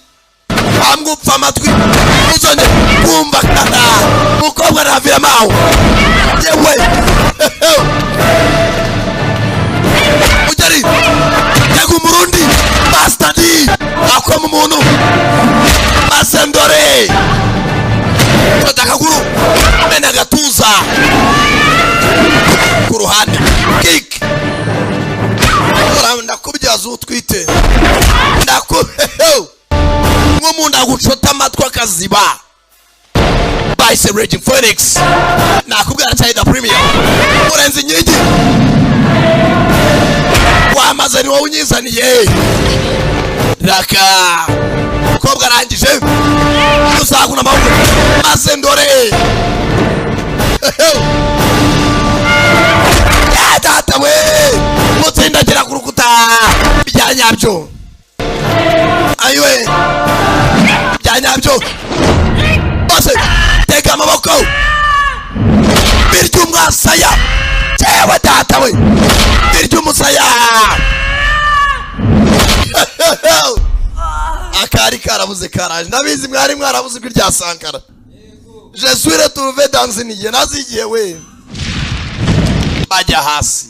Speaker 1: hamwe upfa amatwi uzone kumva kana mukobwa ravira mawo yewe mujari yego umurundi master D akwa mu muntu masendore Takaguru mena gatuza ku ruhande kick ndakubyaza utwite nk'umuntu agucota amatwi akaziba Vice Raging Phoenix nakubwira cyane da premium urenze inkingi wamaze ni wowe unyizaniye raka kobwa arangije usaguna amaboko maze ndore data we mutsindagira ku rukuta byanyabyo ayiwe byanyabyo bose tega amaboko birya umwasaya cewe data we birya umusaya akari karabuze karaje ndabizi mwari mwarabuze ijwi rya Sankara je suis retrouvé dans une île nazigiye we bajya hasi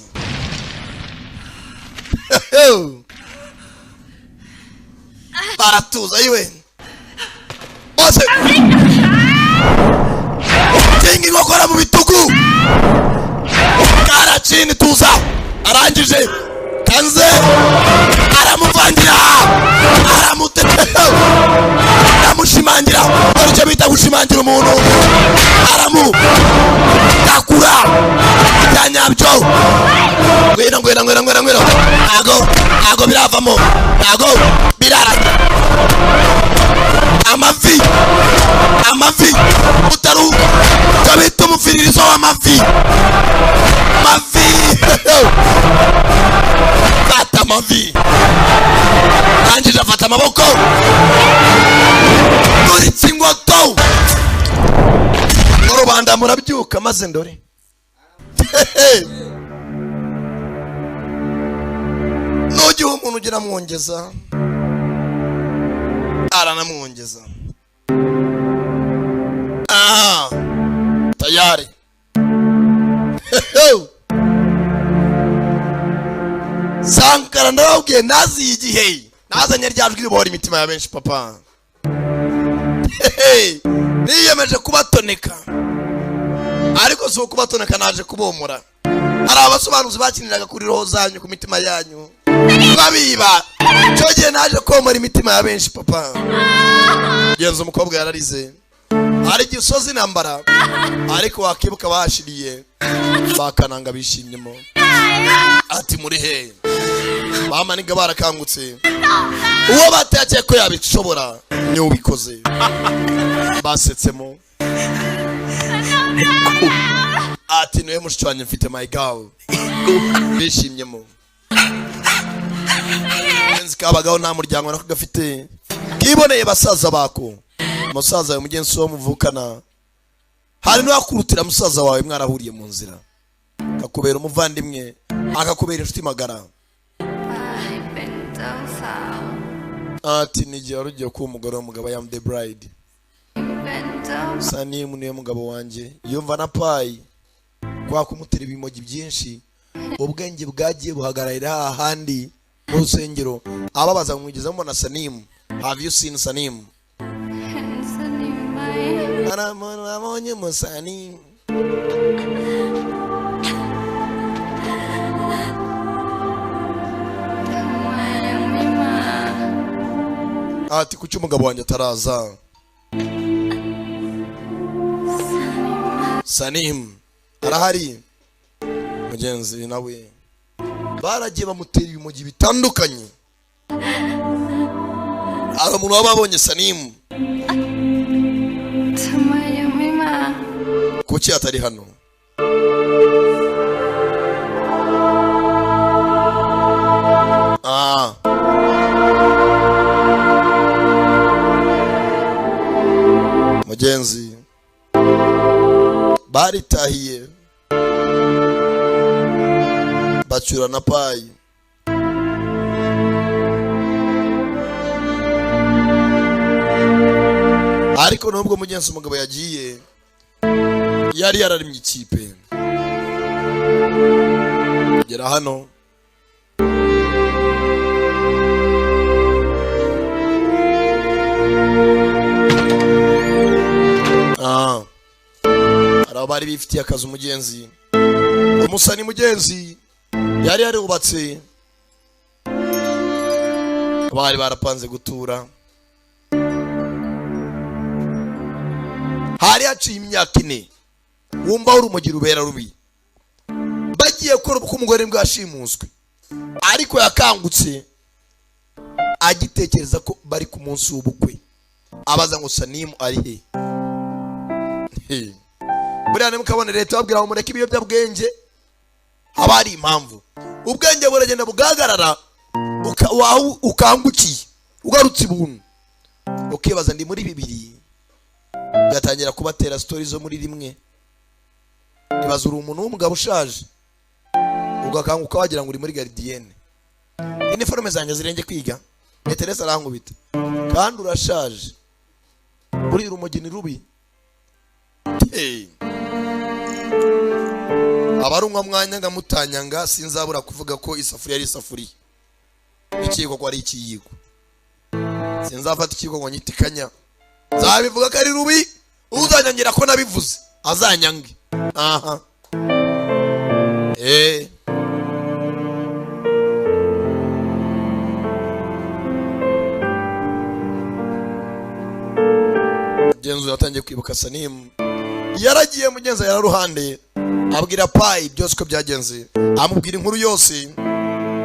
Speaker 1: baratuza iwe bose tingi ngokora mu bitugu karachini tuza arangije kanze aramuvangira aramushimangira aricyo bita gushimangira umuntu takura cyanyabyo ngwino ntago biravamo ntago biraranye amavi utaruka tabita umufiririzo w'amavi fata amavi kandi afata amaboko muritse ingoto rubanda murabyuka maze ndore nugiye umuntu ugira mwongeza aranamwongeza tayari Sankara ndababwiye nazi igihe nazanye ryajwi ribora imitima ya benshi papa niyemeje kubatoneka ariko si ukubatoneka naje kubomora hari abasobanuzi bakiniraga kuri roho zanyu ku mitima yanyu babiba cyo gihe naje komora imitima ya benshi papa genza umukobwa yararize hari gisozi nambara ariko wakibuka bashiriye bakananga bishimyemo ati muri he mama niga barakangutse uwo batakeye ko yabishobora ni ubikoze basetsemo ati niwe mushwanye mfite my girl bishimyemo nzi kabagaho nta muryango nako gafite kiboneye basaza bako musaza wawe mugenzi wo muvukana hari n'akurutira musaza wawe mwarahuriye mu nzira akakubera umuvandimwe akakubera inshuti magara ati nigiye rugiye ko umugore w'umugabo yam the bride sani niwe mugabo wanje yumva na pai kwa kumutera ibimogi byinshi ubwenge bwagiye buhagararira ahandi mu rusengero ababaza kumwigeza mbona Sanim. Have you seen Sanim? Amonye mu Sanim. Ati kuki umugabo wanjye ataraza? Sanim arahari mugenzi nawe baragiye bamutera ibimogi bitandukanye. Ari umuntu wababonye Sanim. Kuki atari hano? Mugenzi baritahiye bacura na pai ariko nubwo mugenzi umugabo yagiye yari yararimye ikipe gera hano arabari bifitiye akazi umugenzi umusani mugenzi yari yarubatse bari barapanze gutura hari haciye imyaka 4 wumva urumogi rubera rubi bagiye kora uko umugore mbwashimuswe ariko yakangutse agitekereza ko bari ku munsi w'ubukwe abaza ngo Sanim ari he buriya mukabona leta babwira ngo mureke ibiyobyabwenge habari impamvu ubwenge buragenda bugagarara ukangukiye ugarutse ibuntu ukibaza ndi muri bibiri gatangira kubatera story zo muri rimwe ibaza uri umuntu w'umugabo ushaje ugakanguka wagira ngo uri muri gardienne uniforme zanjye zirenge kwiga Teresa arankubita kandi urashaje buri urumogi ni rubi abarumwa mwanya ngamutanyanga sinzabura kuvuga ko isafuriya ari isafuriya ikiko ko ari ikiyiko sinzafata ikiko ngo nyitikanya zabivuga ko ari rubi uzanyangira ko nabivuze azanyange aha Genzo yatangiye kwibuka Sanim yaragiye mugenza yararuhande abwira pai byose ko byagenze amubwira inkuru yose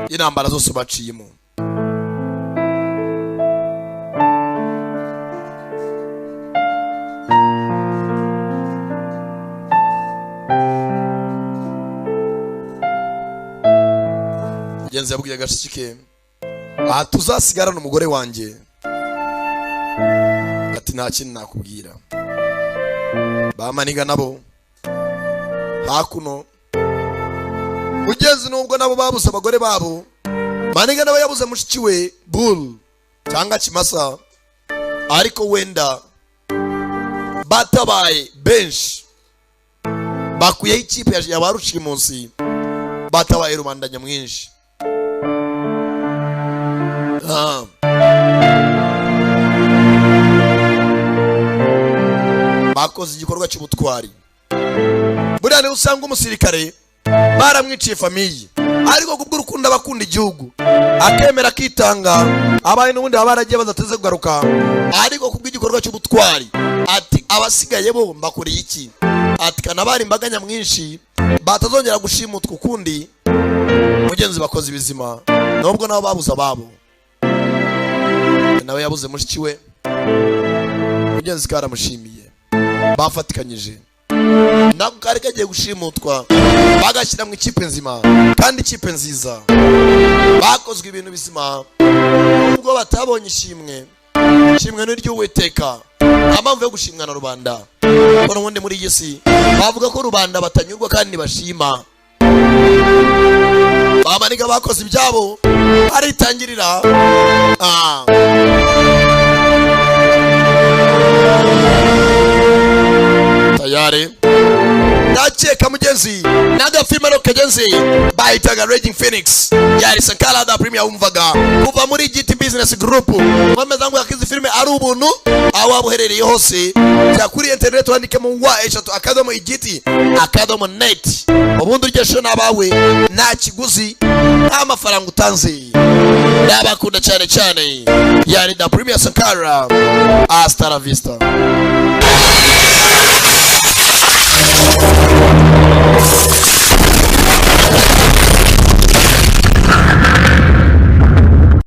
Speaker 1: inambara zose baciyemo mugenzi yabwiye agashike aha tuzasigarana umugore wanjye ati nta kintu nakubwira. Bamaniga nabo hakuno mugenzi nubwo nabo babuze abagore babo, Maniga nabo yabuze mushiki we Bull cyangwa Kimasa, ariko wenda batabaye benshi bakuyeho ikipe yabaruciye munsi, batabaye rubanda nyamwinshi. Bakoze igikorwa cy'ubutwari. Buriya niho usanga umusirikare baramwiciye famiye, ariko kubw'urukundo abakunda igihugu akemera akitanga, abaye n'ubundi baba baragiye badateze kugaruka, ariko kubw'igikorwa cy'ubutwari ati abasigaye bo mbakoreye iki, ati kanabari imbaga nyamwinshi batazongera gushimutwa ukundi. Mugenzi bakoze ibizima nubwo nabo babuze ababo, nawe yabuze mushiki we, mugenzi karamushimiye, bafatikanyije nako kari kagiye gushimutwa bagashyira mu ikipe nzima kandi ikipe nziza. Bakozwe ibintu bizima nubwo batabonye ishimwe n'iry'Uwiteka, amamvu yo gushimwa na rubanda. Ko n'ubundi muri iyi si bavuga ko rubanda batanyurwa kandi bashima. Bamaniga bakoze ibyabo aritangirira. Tayari nakeka mugenzi n'agafilme kagenzi bahitaga Raging Phoenix yari Sankara da Premier wumvaga kuva muri GT Business Group. Mwemeza ngo yakize filme ari ubuntu aho abuherereye hose, cya kuri internet wandike mu wa@igiti.net ubundi ugesho nabawe nta kiguzi nta mafaranga utanze. Ndabakunda cyane cyane yari da Premier Sankara. Hasta la vista.